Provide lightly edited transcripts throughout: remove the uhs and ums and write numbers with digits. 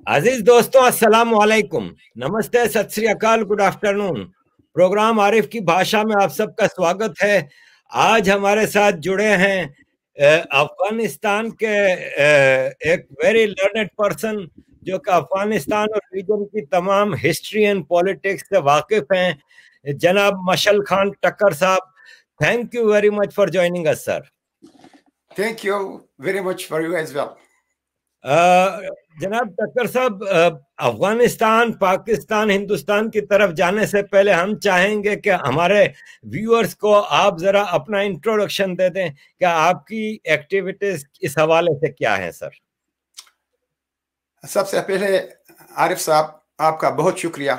अजीज दोस्तों, अस्सलाम वालेकुम, नमस्ते, सत श्री अकाल, गुड आफ्टरनून। प्रोग्राम आरिफ की भाषा में आप सबका स्वागत है। आज हमारे साथ जुड़े हैं अफगानिस्तान के एक वेरी लर्नेड पर्सन, जो कि अफगानिस्तान और रीजन की तमाम हिस्ट्री एंड पॉलिटिक्स से वाकिफ हैं, जनाब मशल खान टक्कर साहब। Thank you very much for joining us sir. Thank you very much for you as well. जनाब टक्कर साहब, अफगानिस्तान, पाकिस्तान, हिंदुस्तान की तरफ जाने से पहले हम चाहेंगे कि हमारे व्यूअर्स को आप जरा अपना इंट्रोडक्शन दे दें कि आपकी एक्टिविटीज इस हवाले से क्या है सर। सबसे पहले आरिफ साहब, आपका बहुत शुक्रिया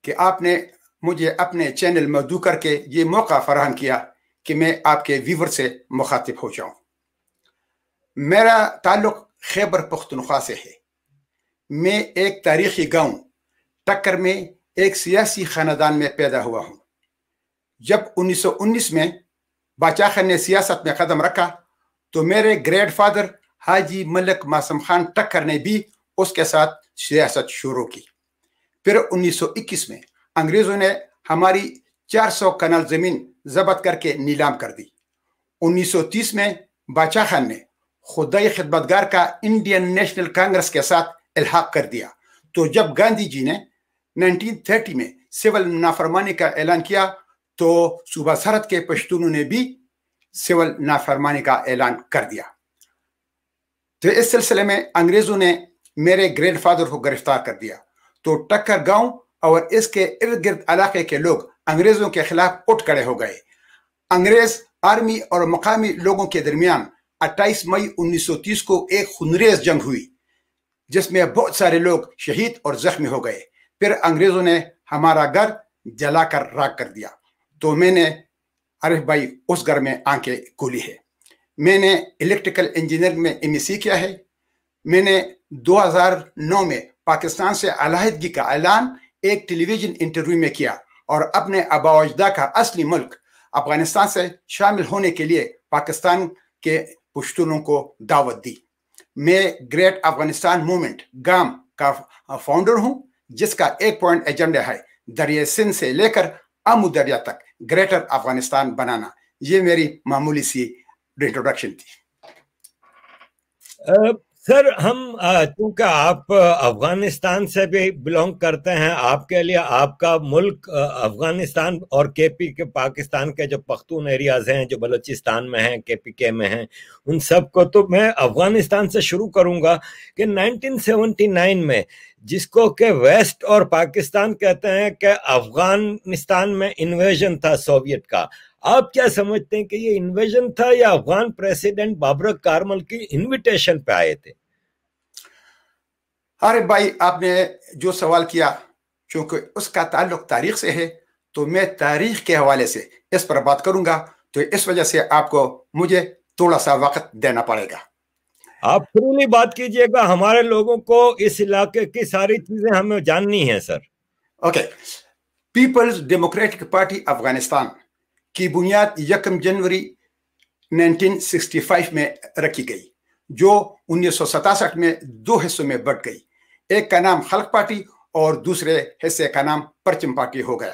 कि आपने मुझे अपने चैनल में मौजूद करके ये मौका फराहम किया कि मैं आपके व्यूअर से मुखातिब हो जाऊं। मेरा ताल्लुक खैबर पख्तूनख्वा से है। मैं एक तारीखी गांव टक्कर में एक सियासी खानदान में पैदा हुआ हूं। जब 1919 में बादशाह खान ने सियासत में कदम रखा तो मेरे ग्रैंड फादर हाजी मलिक मासूम खान टक्कर ने भी उसके साथ सियासत शुरू की। फिर 1921 में अंग्रेजों ने हमारी 400 कनाल जमीन जब्त करके नीलाम कर दी। 1930 में बादशाह खान ने खुदाई खिदमतगार का इंडियन नेशनल कांग्रेस के साथ इल्हाक कर दिया। तो जब गांधी जी ने 1930 में सिविल नाफरमानी का ऐलान किया तो सूबा सरहद के पश्तूनों ने भी सिविल नाफरमानी का ऐलान कर दिया। तो इस सिलसिले में अंग्रेजों ने मेरे ग्रैंडफादर को गिरफ्तार कर दिया। तो टक्कर गांव और इसके इर्द गिर्द इलाके के लोग अंग्रेजों के खिलाफ उठ खड़े हो गए। अंग्रेज आर्मी और मकामी लोगों के दरमियान 28 मई 1930 को एक खूनरेज जंग हुई, जिसमें बहुत सारे लोग शहीद और जख्मी हो गए। फिर अंग्रेजों ने हमारा घर जलाकर राख कर दिया। तो मैंने, आरिफ भाई, उस घर में आंखें खोली है। मैंने इलेक्ट्रिकल इंजीनियरिंग में एमएससी किया है। मैंने 2009 में पाकिस्तान से अलहदगी का ऐलान एक टेलीविजन इंटरव्यू में किया और अपने आबा अजदा का असली मुल्क अफगानिस्तान से शामिल होने के लिए पाकिस्तान के पश्तूनों को दावत दी। मैं ग्रेट अफगानिस्तान मूवमेंट गाम का फाउंडर हूं, जिसका एक पॉइंट एजेंडा है दरिया सिंध से लेकर आमू दरिया तक ग्रेटर अफगानिस्तान बनाना। ये मेरी मामूली सी इंट्रोडक्शन थी। सर, हम चूंकि आप अफगानिस्तान से भी बिलोंग करते हैं, आपके लिए आपका मुल्क अफगानिस्तान और केपी के पाकिस्तान के जो पख्तून एरियाज हैं, जो बलूचिस्तान में हैं, केपी के में हैं, उन सब को तो मैं अफगानिस्तान से शुरू करूंगा कि 1979 में, जिसको के वेस्ट और पाकिस्तान कहते हैं, कि अफगानिस्तान में इन्वेजन था सोवियत का। आप क्या समझते हैं कि ये इन्वेजन था या अफगान प्रेसिडेंट बाबरक कारमल की इनविटेशन पे आए थे? अरे भाई, आपने जो सवाल किया, क्योंकि उसका ताल्लुक तारीख से है, तो मैं तारीख के हवाले से इस पर बात करूंगा। तो इस वजह से आपको मुझे थोड़ा सा वक्त देना पड़ेगा। आप फ्रीली बात कीजिएगा, हमारे लोगों को इस इलाके की सारी चीजें हमें जाननी है sir. Okay. People's democratic party Afghanistan की बुनियाद 1 जनवरी 1965 में रखी गई, जो 1967 में 2 हिस्सों में बंट गई। एक का नाम खल्क पार्टी और दूसरे हिस्से का नाम परचम पार्टी हो गया।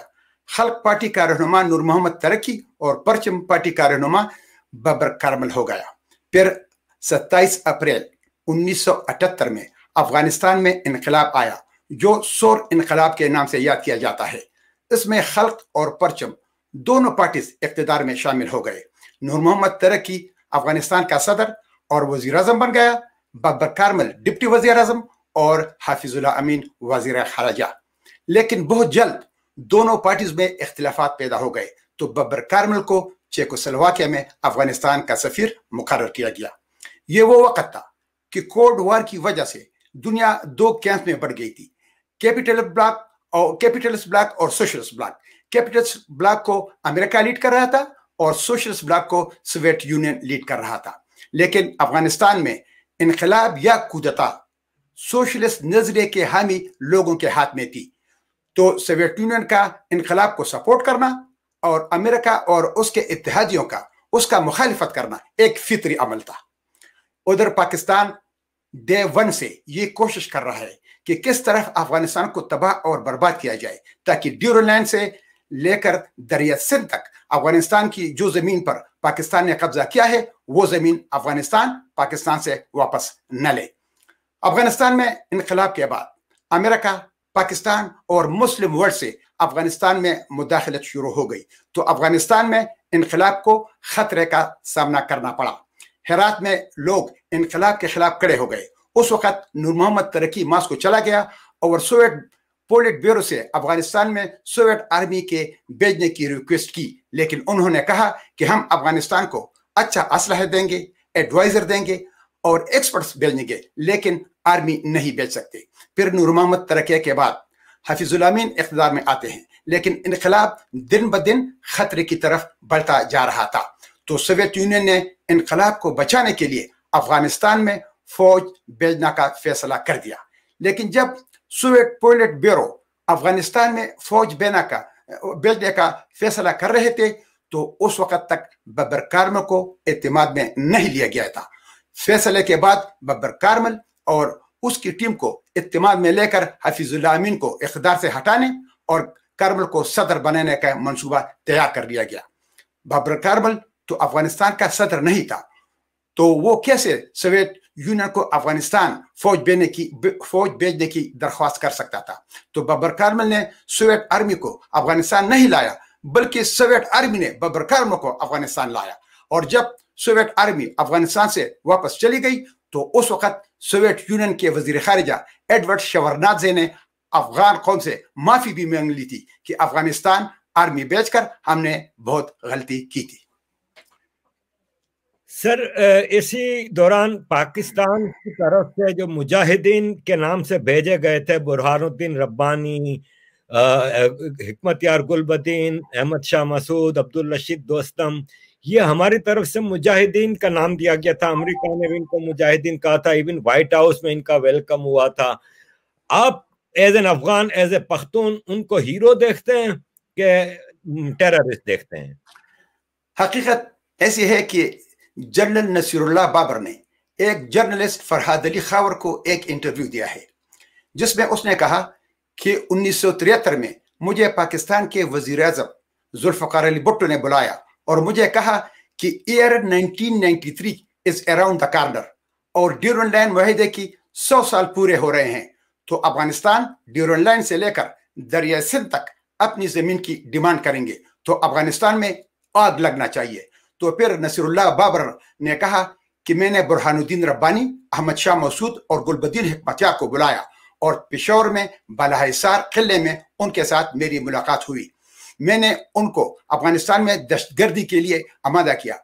खल्क पार्टी का रहनुमा नूर मोहम्मद तरक्की और परचम पार्टी का रहनुमा बाबरक कारमल हो गया। फिर 27 अप्रैल 1978 में अफगानिस्तान में इनकलाब आया, जो सोर इनकलाब के नाम से याद किया जाता है। इसमें खल्क और परचम दोनों पार्टीज इख्तिदार में शामिल हो गए। नूर मोहम्मद तरक्की अफगानिस्तान का सदर और वजीर आजम बन गया, बाबरक कारमल डिप्टी वजीर आजम और हाफिजुल्लाह अमीन वजीर खारजा। लेकिन बहुत जल्द दोनों पार्टीज में इख्तिलाफात पैदा हो गए, तो बाबरक कारमल को चेकोस्लोवाकिया में अफगानिस्तान का सफीर मुकर्रर किया गया। ये वो वक्त था कि कोल्ड वॉर की वजह से दुनिया 2 कैंप में बढ़ गई थी, कैपिटलिस्ट ब्लॉक और सोशलिस्ट ब्लॉक। कैपिटलिस्ट ब्लॉक को अमेरिका लीड कर रहा था और सोशलिस्ट ब्लॉक को सोवियत यूनियन लीड कर रहा था। लेकिन अफगानिस्तान में इनकलाब या कूदता सोशलिस्ट नजरिए के हामी लोगों के हाथ में थी। तो सोवियत यूनियन का इनकलाब को सपोर्ट करना और अमेरिका और उसके इत्तेहादियों का उसका मुखालिफत करना एक फितरी अमल था। उधर पाकिस्तान डे वन से ये कोशिश कर रहा है कि किस तरह अफगानिस्तान को तबाह और बर्बाद किया जाए, ताकि ड्यूरन लैंड से लेकर दरिया सिंध तक अफगानिस्तान की जो जमीन पर पाकिस्तान ने कब्जा किया है वो जमीन अफगानिस्तान पाकिस्तान से वापस न ले। अफगानिस्तान में इनकलाब के बाद अमेरिका, पाकिस्तान और मुस्लिम वर्ल्ड से अफगानिस्तान में मुदाखलत शुरू हो गई, तो अफगानिस्तान में इनकलाब को खतरे का सामना करना पड़ा। हेरात में लोग इनकलाब के खिलाफ खड़े हो गए। उस वक्त नूर मोहम्मद तरक्की मास्को चला गया और सोवियत पोलिट ब्यूरो से अफगानिस्तान में सोवियत आर्मी के भेजने की रिक्वेस्ट की, लेकिन उन्होंने कहा कि हम अफगानिस्तान को अच्छा असलहा देंगे, एडवाइजर देंगे और एक्सपर्ट्स भेजेंगे, लेकिन आर्मी नहीं भेज सकते। फिर नूर मोहम्मद तरक्की के बाद हफीजुल अमीन इख्तिदार में आते हैं, लेकिन इनकलाब दिन ब दिन खतरे की तरफ बढ़ता जा रहा था। तो सोवियत यूनियन ने इनकलाब को बचाने के लिए अफगानिस्तान में फौज भेजना का फैसला कर दिया। लेकिन जब सोवियत पोलिट ब्यूरो अफगानिस्तान में फौज भेजने का फैसला कर रहे थे, तो उस वक्त तक बब्बर कार्मल को एतमाद में नहीं लिया गया था। फैसले के बाद बब्बर कार्मल और उसकी टीम को एतमाद में लेकर हफीजुल्लाह अमीन को इख्तिदार से हटाने और कार्मल को सदर बनाने का मंसूबा तैयार कर लिया गया। बब्बर कार्मल तो अफगानिस्तान का सदर नहीं था, तो वो कैसे सोवियत यूनियन को अफगानिस्तान फौज भेजने की दरख्वास्त कर सकता था? तो बब्बर कार्मल ने सोवियत आर्मी को अफगानिस्तान नहीं लाया, बल्कि सोवियत आर्मी ने बब्बर कार्मल को अफगानिस्तान लाया। और जब सोवियत आर्मी अफगानिस्तान से वापस चली गई, तो उस वक्त सोवियत यूनियन के वजीर खारिजा एडवर्ड शेवरनादजे ने अफगान कौम से माफी भी मांग ली थी कि अफगानिस्तान आर्मी भेजकर हमने बहुत गलती की थी। सर, इसी दौरान पाकिस्तान की तरफ से जो मुजाहिदीन के नाम से भेजे गए थे, बुरहानुद्दीन रब्बानी, हिकमत यार गुलबदीन, अहमद शाह मसूद, अब्दुल रशीद दोस्तम, ये हमारी तरफ से मुजाहिदीन का नाम दिया गया था। अमेरिका ने भी इनको मुजाहिदीन कहा था, इवन व्हाइट हाउस में इनका वेलकम हुआ था। आप as an Afghan, as a Pakhtun, उनको हीरो देखते हैं कि टेररिस्ट देखते हैं? हकीकत ऐसी है कि जनरल नसीरुल्लाह बाबर ने एक जर्नलिस्ट फरहाद अली खावर को एक इंटरव्यू दिया है, जिसमें उसने कहा कि 1973 में मुझे पाकिस्तान के वजीर आज़म जुल्फ़िकार अली भुट्टो ने बुलाया और मुझे कहा कि year 1993 is around the corner और ड्यूरन लाइन मुआहदे की 100 साल पूरे हो रहे हैं, तो अफगानिस्तान ड्यूरन लाइन से लेकर दरिया सिंध तक अपनी जमीन की डिमांड करेंगे, तो अफगानिस्तान में आग लगना चाहिए। तो फिर नसीरुल्लाह बाबर ने कहा कि मैंने बुरहानुद्दीन रब्बानी, अहमद शाह मसूद और गुलबदीन हिकमतयार को बुलाया और पेशावर में बालाहिसार किले में उनके साथ मेरी मुलाकात हुई। मैंने उनको अफगानिस्तान में दहशतगर्दी के लिए आमादा किया,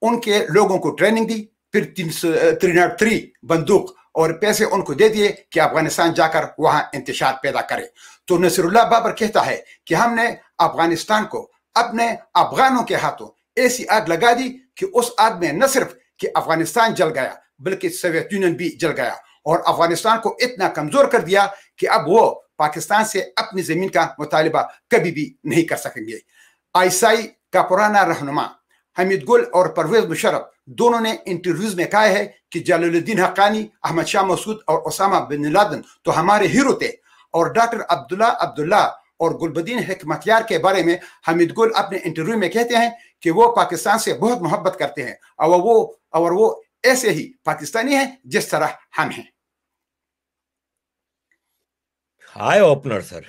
उनके लोगों को ट्रेनिंग दी, फिर 303 बंदूक और पैसे उनको दे दिए कि अफगानिस्तान जाकर वहां इंतशार पैदा करे। तो नसीरुल्लाह बाबर कहता है कि हमने अफगानिस्तान को अपने अफगानों के हाथों ऐसी आग लगा दी कि उस आग में न सिर्फ कि अफगानिस्तान जल गया, बल्कि सोवियत यूनियन भी जल गया और अफगानिस्तान को इतना कमजोर कर दिया कि अब वो पाकिस्तान से अपनी जमीन का मुतालिबा कभी भी नहीं कर सकेंगे। आईएसआई का पुराना रहनुमा हमीद गुल और परवेज मुशर्रफ दोनों ने इंटरव्यूज में कहा है कि जलालुद्दीन हक्कानी, अहमद शाह मसूद और ओसामा बिन लादेन तो हमारे हीरो थे, और डॉक्टर अब्दुल्ला और गुलबदीन हिकमतयार के बारे में हमीद गुल अपने इंटरव्यू में कहते हैं कि वो पाकिस्तान से बहुत मोहब्बत करते हैं और वो ऐसे ही पाकिस्तानी हैं जिस तरह हम हैं। हाय ओपनर सर।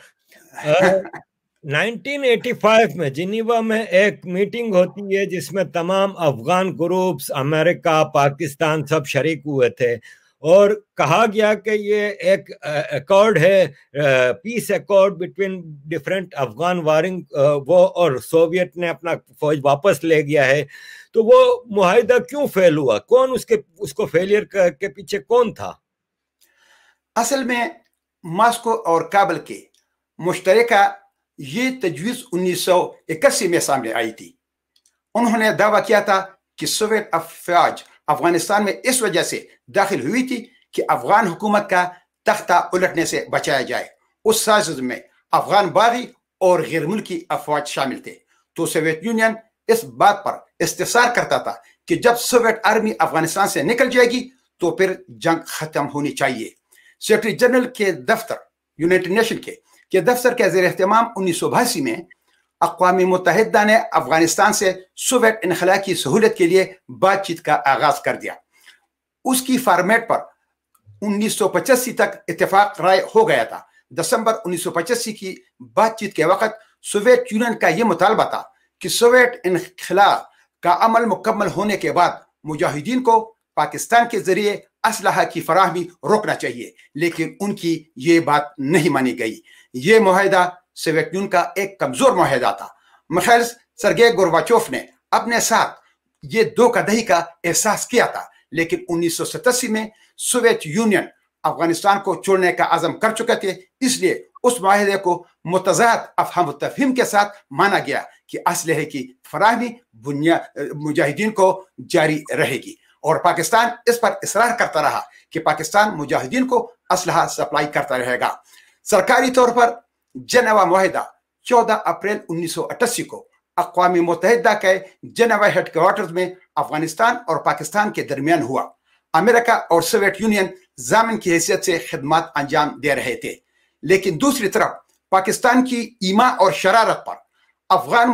1985 में जिनीवा में एक मीटिंग होती है जिसमें तमाम अफगान ग्रुप्स, अमेरिका, पाकिस्तान सब शरीक हुए थे और कहा गया कि ये एक अकॉर्ड है, peace accord between different Afghan warring वो, और सोवियत ने अपना फौज वापस ले गया है। तो वो मुआहिदा क्यों फेल हुआ? कौन उसको फेलियर के पीछे कौन था? असल में मास्को और काबल के मुश्तरका ये तजवीज़ 1981 में सामने आई थी। उन्होंने दावा किया था कि सोवियत अफवाज अफगानिस्तान में इस वजह से दाखिल हुई थी कि अफगान हुकूमत का तख्ता उलटने से बचाया जाए। उस साजिश में अफगान बागी और गैर मुल्की अफवाज शामिल थे। तो सोवियत यूनियन इस बात पर इस्तिफसार करता था कि जब सोवियत आर्मी अफगानिस्तान से निकल जाएगी تو پھر جنگ ختم ہونی چاہیے۔ سیکرٹری جنرل کے دفتر یونائٹڈ نیشن کے دفتر کے زیر اہتمام 1982 میں اقوام متحدہ نے افغانستان سے سوویت انخلا کی سہولت کے لیے بات چیت کا آغاز کر دیا۔ اس کی فارمیٹ پر 1985 تک اتفاق رائے ہو گیا تھا۔ دسمبر 1985 کی بات چیت کے وقت سوویت یونین کا یہ مطالبہ تھا کہ سوویت انخلا کا عمل مکمل ہونے کے بعد مجاہدین کو پاکستان کے ذریعے اسلحہ کی فراہمی روکنا چاہیے، لیکن ان کی یہ بات نہیں مانی گئی۔ یہ معاہدہ سوویت یونین کا ایک کمزور معاہدہ تھا۔ میخائل سرگئی گورباچوف نے اپنے ساتھ یہ دھوکہ دہی کا احساس کیا تھا، لیکن 1987 میں سوویت یونین افغانستان کو چھوڑنے کا عزم کر چکے تھے، اس لیے اس معاہدے کو متضاد افہام و تفہیم کے ساتھ مانا گیا کہ اسلحے کی فراہمی مجاہدین کو جاری رہے گی، اور پاکستان اس پر اصرار کرتا رہا کہ پاکستان مجاہدین کو اسلحہ سپلائی کرتا رہے گا۔ سرکاری طور پر جنیوا معاہدہ 14 اپریل 1988 کو اقوام متحدہ کے جنیوا ہیڈ کوارٹرز میں افغانستان اور پاکستان کے درمیان ہوا۔ امریکہ اور سوویت یونین ضامن کی حیثیت سے خدمات انجام دے رہے تھے، لیکن دوسری طرف پاکستان کی ایما اور شرارت پر افغان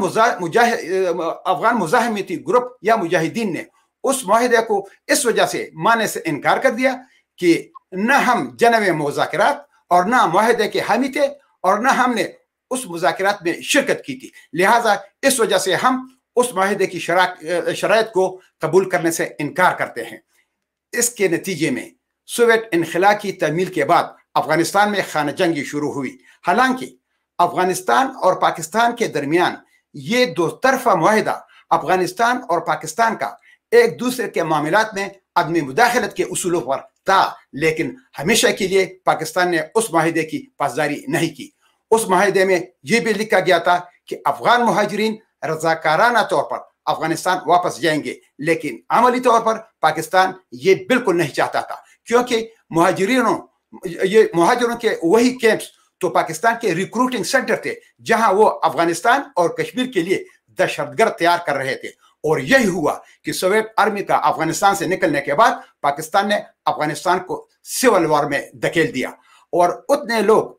مزاحمتی گروپ یا مجاہدین نے اس معاہدے کو اس وجہ سے ماننے سے انکار کر دیا کہ نہ ہم جنیوا مذاکرات اور نہ معاہدے کے حامی تھے اور نہ ہم نے اس مذاکرات میں شرکت کی تھی، لہٰذا اس وجہ سے ہم اس معاہدے کی شرائط کو قبول کرنے سے انکار کرتے ہیں۔ اس کے نتیجے میں سوویت انخلا کی تعمیل کے بعد افغانستان میں خانہ جنگی شروع ہوئی۔ حالانکہ افغانستان اور پاکستان کے درمیان یہ دو طرفہ معاہدہ افغانستان اور پاکستان کا ایک دوسرے کے معاملات میں عدم مداخلت کے اصولوں پر تھا، لیکن ہمیشہ کے لیے پاکستان نے اس معاہدے کی پاسداری نہیں کی۔ اس معاہدے میں یہ بھی لکھا گیا تھا کہ افغان مہاجرین رضاکارانہ طور پر افغانستان واپس جائیں گے، لیکن عملی طور پر پاکستان یہ بالکل نہیں چاہتا تھا، کیونکہ مہاجروں کے وہی کیمپس تو پاکستان کے ریکروٹنگ سینٹر تھے جہاں وہ افغانستان اور کشمیر کے لیے دہشت گرد تیار کر رہے تھے۔ اور یہی ہوا کہ سوویت آرمی کا افغانستان سے نکلنے کے بعد پاکستان نے افغانستان کو سول وار میں دھکیل دیا، اور اتنے لوگ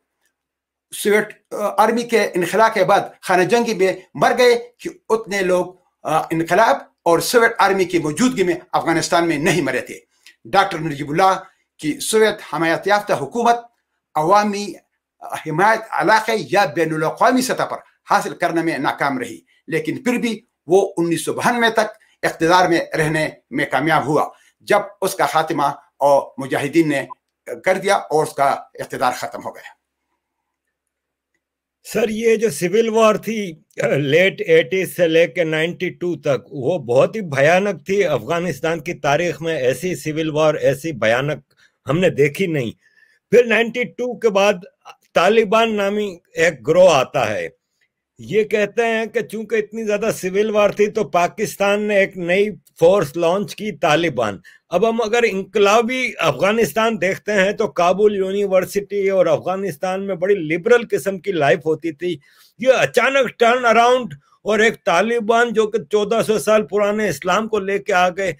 سوویت آرمی کے انخلا کے بعد خانہ جنگی میں مر گئے کہ اتنے لوگ انقلاب اور سوویت آرمی کی موجودگی میں افغانستان میں نہیں مرے تھے۔ ڈاکٹر نجیب اللہ کی سوویت حمایت یافتہ حکومت عوامی حمایت علاقے یا بین الاقوامی سطح پر حاصل کرنے میں ناکام رہی، لیکن پھر بھی وہ 1992 تک اقتدار میں رہنے میں کامیاب ہوا، جب اس کا خاتمہ اور مجاہدین نے کر دیا اور اس کا اقتدار ختم ہو گیا۔ سر، یہ جو سول وار تھی لیٹ 80s سے لے کے 92 تک، وہ بہت ہی بھیانک تھی۔ افغانستان کی تاریخ میں ایسی سول وار ایسی بھیانک ہم نے دیکھی نہیں۔ پھر 92 کے بعد طالبان نامی ایک گروہ آتا ہے۔ یہ کہتے ہیں کہ چونکہ اتنی زیادہ سول وار تھی تو پاکستان نے ایک نئی فورس لانچ کی، طالبان۔ اب ہم اگر انقلابی افغانستان دیکھتے ہیں تو کابل یونیورسٹی اور افغانستان میں بڑی لبرل قسم کی لائف ہوتی تھی، یہ اچانک ٹرن اراؤنڈ اور ایک طالبان جو کہ 1400 سال پرانے اسلام کو لے کے آ گئے۔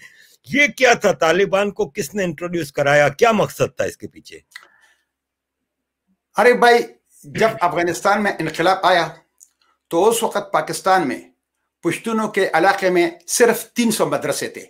یہ کیا تھا؟ طالبان کو کس نے انٹروڈیوس کرایا؟ کیا مقصد تھا اس کے پیچھے؟ ارے بھائی، جب افغانستان میں انقلاب آیا تو اس وقت پاکستان میں پشتونوں کے علاقے میں صرف 300 مدرسے تھے،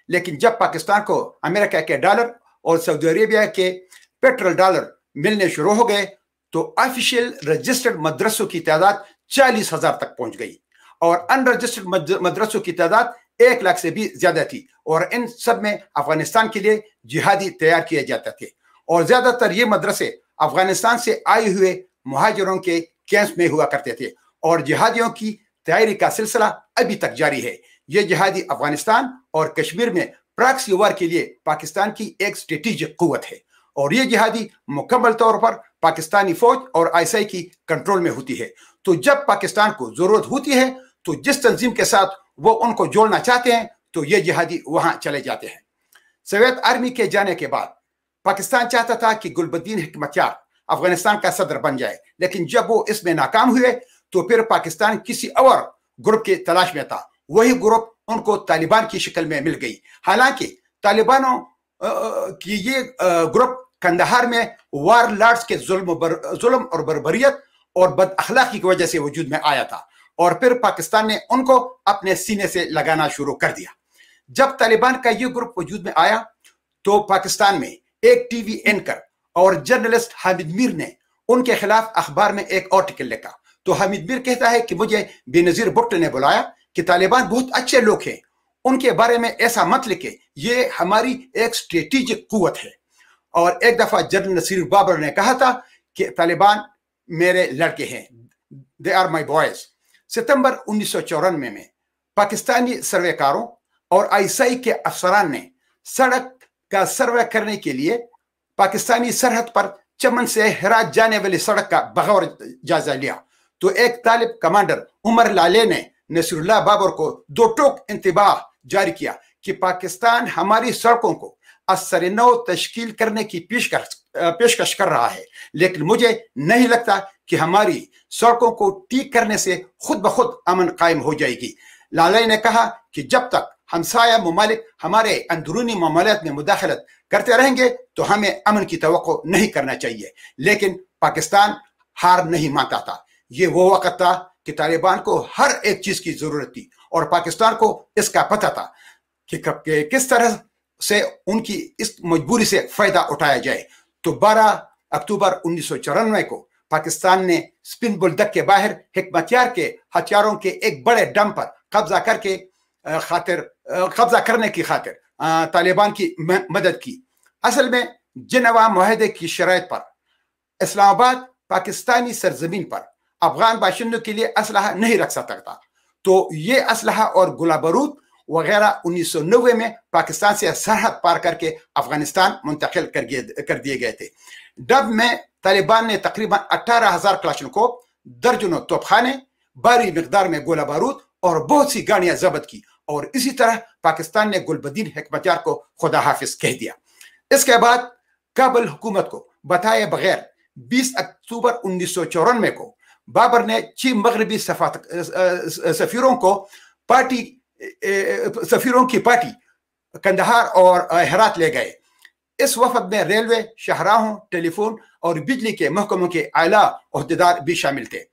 لیکن جب پاکستان کو امریکہ کے ڈالر اور سعودی عربیہ کے پیٹرول ڈالر ملنے شروع ہو گئے تو آفیشیل رجسٹرڈ مدرسوں کی تعداد 40,000 تک پہنچ گئی، اور ان رجسٹرڈ مدرسوں کی تعداد 1 لاکھ سے بھی زیادہ تھی، اور ان سب میں افغانستان کے لیے جہادی تیار کیے جاتے تھے، اور زیادہ تر یہ مدرسے افغانستان سے آئے ہوئے مہاجروں کے کیمپس میں ہوا کرتے تھے، اور جہادیوں کی تیاری کا سلسلہ ابھی تک جاری ہے۔ یہ جہادی افغانستان اور کشمیر میں پراکسی وار کے لیے پاکستان کی ایک اسٹریٹجک قوت ہے، اور یہ جہادی مکمل طور پر پاکستانی فوج اور ISI کی کنٹرول میں ہوتی ہے۔ تو جب پاکستان کو ضرورت ہوتی ہے تو جس تنظیم کے ساتھ وہ ان کو جوڑنا چاہتے ہیں تو یہ جہادی وہاں چلے جاتے ہیں۔ سوویت آرمی کے جانے کے بعد پاکستان چاہتا تھا کہ گل بدین حکمتیار افغانستان کا صدر بن جائے، لیکن جب وہ اس میں ناکام ہوئے تو پھر پاکستان کسی اور گروپ کی تلاش میں تھا۔ وہی گروپ ان کو طالبان کی شکل میں مل گئی۔ حالانکہ طالبانوں کہ یہ گروپ کندہار میں وار لارڈز کے ظلم اور بربریت اور بد اخلاقی کی وجہ سے وجود میں آیا تھا، اور پھر پاکستان نے ان کو اپنے سینے سے لگانا شروع کر دیا۔ جب طالبان کا یہ گروپ وجود میں آیا تو پاکستان میں ایک ٹی وی اینکر اور جرنلسٹ حامد میر نے ان کے خلاف اخبار میں ایک آرٹیکل لکھا۔ تو حامد میر کہتا ہے کہ مجھے بے نظیر بھٹو نے بلایا کہ طالبان بہت اچھے لوگ ہیں، ان کے بارے میں ایسا مت لکھے، یہ ہماری ایک اسٹریٹجک قوت ہے۔ اور ایک دفعہ جنرل نصیر بابر نے کہا تھا کہ طالبان میرے لڑکے ہیں، دے آر مائی بوائز۔ ستمبر 1994 میں پاکستانی سروے کاروں اور آئی کے افسران نے سڑک کا سروے کرنے کے لیے پاکستانی سرحد پر چمن سے ہرات جانے والی سڑک کا بغور جائزہ لیا۔ تو ایک طالب کمانڈر عمر لالے نے نصیر اللہ بابر کو 2 ٹوک انتباہ جاری کیا کہ پاکستان ہماری سڑکوں کو اثر نو تشکیل کرنے کی پیشکش کر رہا ہے، لیکن مجھے نہیں لگتا کہ ہماری سڑکوں کو ٹھیک کرنے سے خود بخود امن قائم ہو جائے گی۔ لالے نے کہا کہ جب تک ہمسایہ ممالک ہمارے اندرونی معاملات میں مداخلت کرتے رہیں گے تو ہمیں امن کی توقع نہیں کرنا چاہیے، لیکن پاکستان ہار نہیں مانتا تھا۔ یہ وہ وقت تھا کہ طالبان کو ہر ایک چیز کی ضرورت تھی اور پاکستان کو اس کا پتہ تھا کہ کس طرح سے ان کی اس مجبوری سے فائدہ اٹھایا جائے۔ تو 12 اکتوبر 1994 کو پاکستان نے سپن بلدک کے باہر حکمتیار کے ہتھیاروں کے ایک بڑے ڈم پر قبضہ کرنے کی خاطر طالبان کی مدد کی۔ اصل میں جنیوا معاہدے کی شرائط پر اسلام آباد پاکستانی سرزمین پر افغان باشندوں کے لیے اسلحہ نہیں رکھ سکتا تھا، تو یہ اسلحہ اور گولہ بارود وغیرہ 1990 میں پاکستان سے سرحد پار کر کے افغانستان منتقل کر دیے گئے تھے۔ ڈب میں طالبان نے تقریباً 18,000 کلاشنکوف، درجنوں توپ خانے، بھاری مقدار میں گولہ بارود اور بہت سی گاڑیاں ضبط کی، اور اسی طرح پاکستان نے گلبدین حکمتیار کو خدا حافظ کہہ دیا۔ اس کے بعد کابل حکومت کو بتائے بغیر 20 اکتوبر 1994 کو بابر نے 6 مغربی سفیروں کی پارٹی کندہار اور ہرات لے گئے۔ اس وفد میں ریلوے، شاہراہوں، ٹیلی فون اور بجلی کے محکموں کے اعلیٰ عہدیدار بھی شامل تھے۔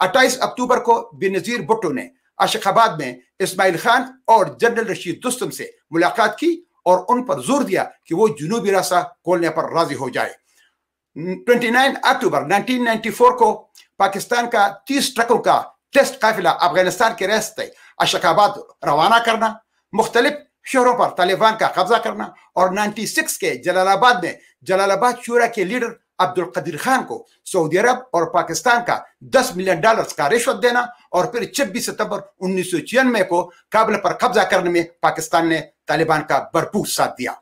28 اکتوبر کو بے نظیر بھٹو نے اشق آباد میں اسماعیل خان اور جنرل رشید دوستم سے ملاقات کی اور ان پر زور دیا کہ وہ جنوبی راستہ کھولنے پر راضی ہو جائے۔ 29 اکتوبر 1994 کو پاکستان کا 30 ٹرکوں کا ٹیسٹ قافلہ افغانستان کے راستے اشق آباد روانہ کرنا، مختلف شہروں پر طالبان کا قبضہ کرنا، اور 96 کے جلال آباد میں جلال آباد شورا کے لیڈر عبد القدیر خان کو سعودی عرب اور پاکستان کا $10 ملین کا رشوت دینا، اور پھر 26 ستمبر 1996 کو کابل پر قبضہ کرنے میں پاکستان نے طالبان کا بھرپور ساتھ دیا۔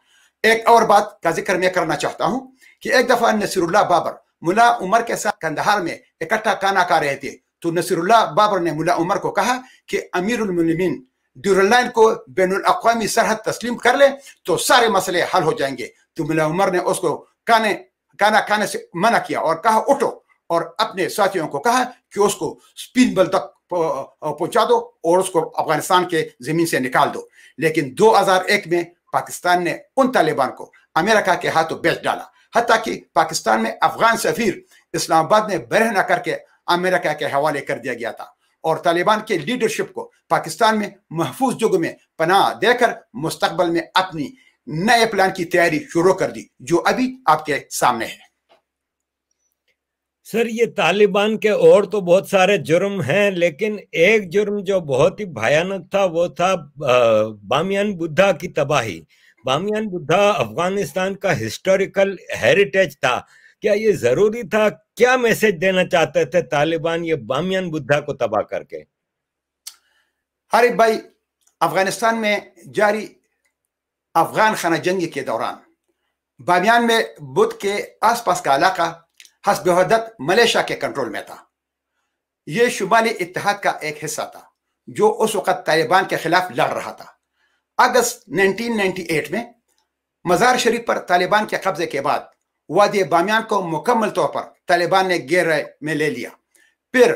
ایک اور بات کا ذکر میں کرنا چاہتا ہوں کہ ایک دفعہ نصیر اللہ بابر ملا عمر کے ساتھ کندہار میں اکٹھا کھانا کھا رہے تھے، تو نصیر اللہ بابر نے ملا عمر کو کہا کہ امیر المومنین ڈیورنڈ لائن کو بین الاقوامی سرحد تسلیم کر لے تو سارے مسئلے حل ہو جائیں گے۔ تو ملا عمر نے اس کو کھانا کھانے سے منع کیا اور کہا اٹھو، اور اپنے ساتھیوں کو کہا کہ اس کو سپین بل تک پہنچا دو اور اس کو افغانستان کے زمین سے نکال دو۔ لیکن 2001 میں پاکستان نے ان طالبان کو امریکہ کے ہاتھوں بیچ ڈالا، حتیٰ کہ پاکستان میں افغان سفیر اسلام آباد میں برہنہ کر کے امریکہ کے حوالے کر دیا گیا تھا، اور طالبان کے لیڈرشپ کو پاکستان میں محفوظ جگہ میں پناہ دے کر مستقبل میں اپنی نئے پلان کی تیاری شروع کر دی، جو ابھی آپ کے سامنے ہے۔ سر، یہ طالبان کے اور تو بہت سارے جرم ہیں، لیکن ایک جرم جو بہت ہی بھیانک تھا وہ تھا بامیان بدھا کی تباہی۔ بامیان بدھا افغانستان کا ہسٹوریکل ہیریٹیج تھا۔ کیا یہ ضروری تھا؟ کیا میسج دینا چاہتے تھے طالبان یہ بامیان بدھا کو تباہ کر کے؟ عارف بھائی، افغانستان میں جاری افغان خانہ جنگی کے دوران بامیان میں بدھ کے آس پاس کا علاقہ حسب وحدت ملیشیا کے کنٹرول میں تھا۔ یہ شمالی اتحاد کا ایک حصہ تھا جو اس وقت طالبان کے خلاف لڑ رہا تھا۔ اگست 1998 میں مزار شریف پر طالبان کے قبضے کے بعد وادی بامیان کو مکمل طور پر طالبان نے گھیرے میں لے لیا۔ پھر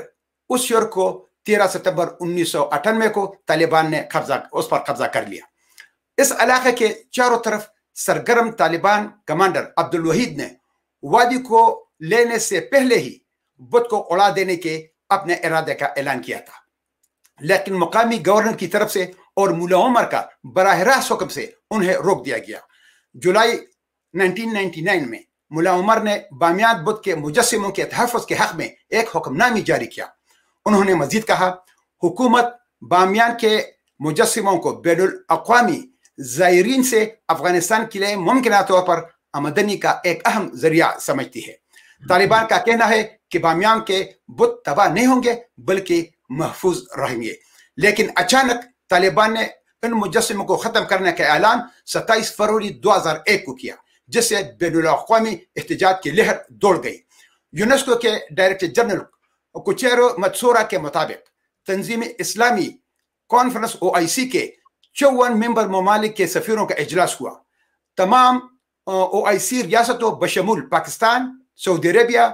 اس شہر کو 13 ستمبر 1998 کو طالبان نے اس پر قبضہ کر لیا۔ اس علاقے کے چاروں طرف सरगर्म तालिबान कमांडर अब्दुल वहीद ने वादी को लेने से पहले ही बुत को उड़ा देने के अपने इरादे का ऐलान किया था, लेकिन मुकामी गवर्नर की तरफ से और मुल्ला उमर का बराह रास्त हुक्म से उन्हें रोक दिया गया। जुलाई 1999 में मुल्ला उमर ने बामियान बुत के मुजस्सिमों के तहफ़्फ़ुज़ के हक़ में एक हुक्मनामी जारी किया। उन्होंने मजीद कहा, हुकूमत बामियान के मुजस्सिमों को बैनुल अक़वामी ज़ायरीन से अफगानिस्तान के लिए मुमकिन तौर पर आमदनी का एक अहम जरिया समझती है। तालिबान का कहना है कि बामियान के बुत तबाह नहीं होंगे बल्कि महफूज रहेंगे, लेकिन अचानक तालिबान ने इन मुजस्सिमों को खत्म करने का ऐलान 27 फरवरी 2001 को किया, जिससे बैनुल अक़वामी एहतजाज की लहर दौड़ गई। यूनेस्को के डायरेक्टर जनरल कुचेरो मत्सोरा के मुताबिक तंजीम इस्लामी कॉन्फ्रेंस OIC के 54 मेंबर ममालिक के सफीरों का इजलास हुआ। तमाम OIC रियासतों बशमूल पाकिस्तान, सऊदी अरेबिया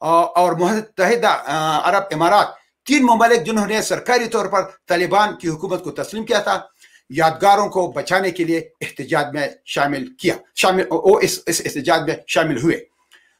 और मुत्तहिदा अरब इमारात, 3 ममालिक जिन्होंने सरकारी तौर पर तालिबान की हुकूमत को तस्लीम किया था, यादगारों को बचाने के लिए एहतजाज में इस एहतजाज में शामिल हुए।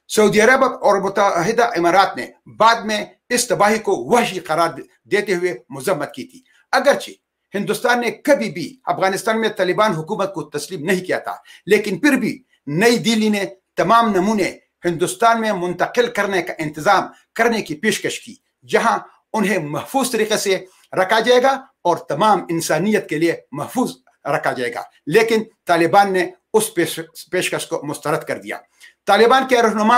सऊदी अरब और मुत्तहिदा इमारात ने बाद में इस तबाही को वहशी करार देते हुए मजम्मत की थी। अगरचे हिंदुस्तान ने कभी भी अफगानिस्तान में तालिबान हुकूमत को तस्लीम नहीं किया था, लेकिन फिर भी नई दिल्ली ने तमाम नमूने हिंदुस्तान में मुंतकिल करने का इंतजाम करने की पेशकश की, जहां उन्हें महफूज तरीके से रखा जाएगा और तमाम इंसानियत के लिए महफूज रखा जाएगा। लेकिन तालिबान ने उस पेशकश को मुस्तरद कर दिया। तालिबान के रहनुमा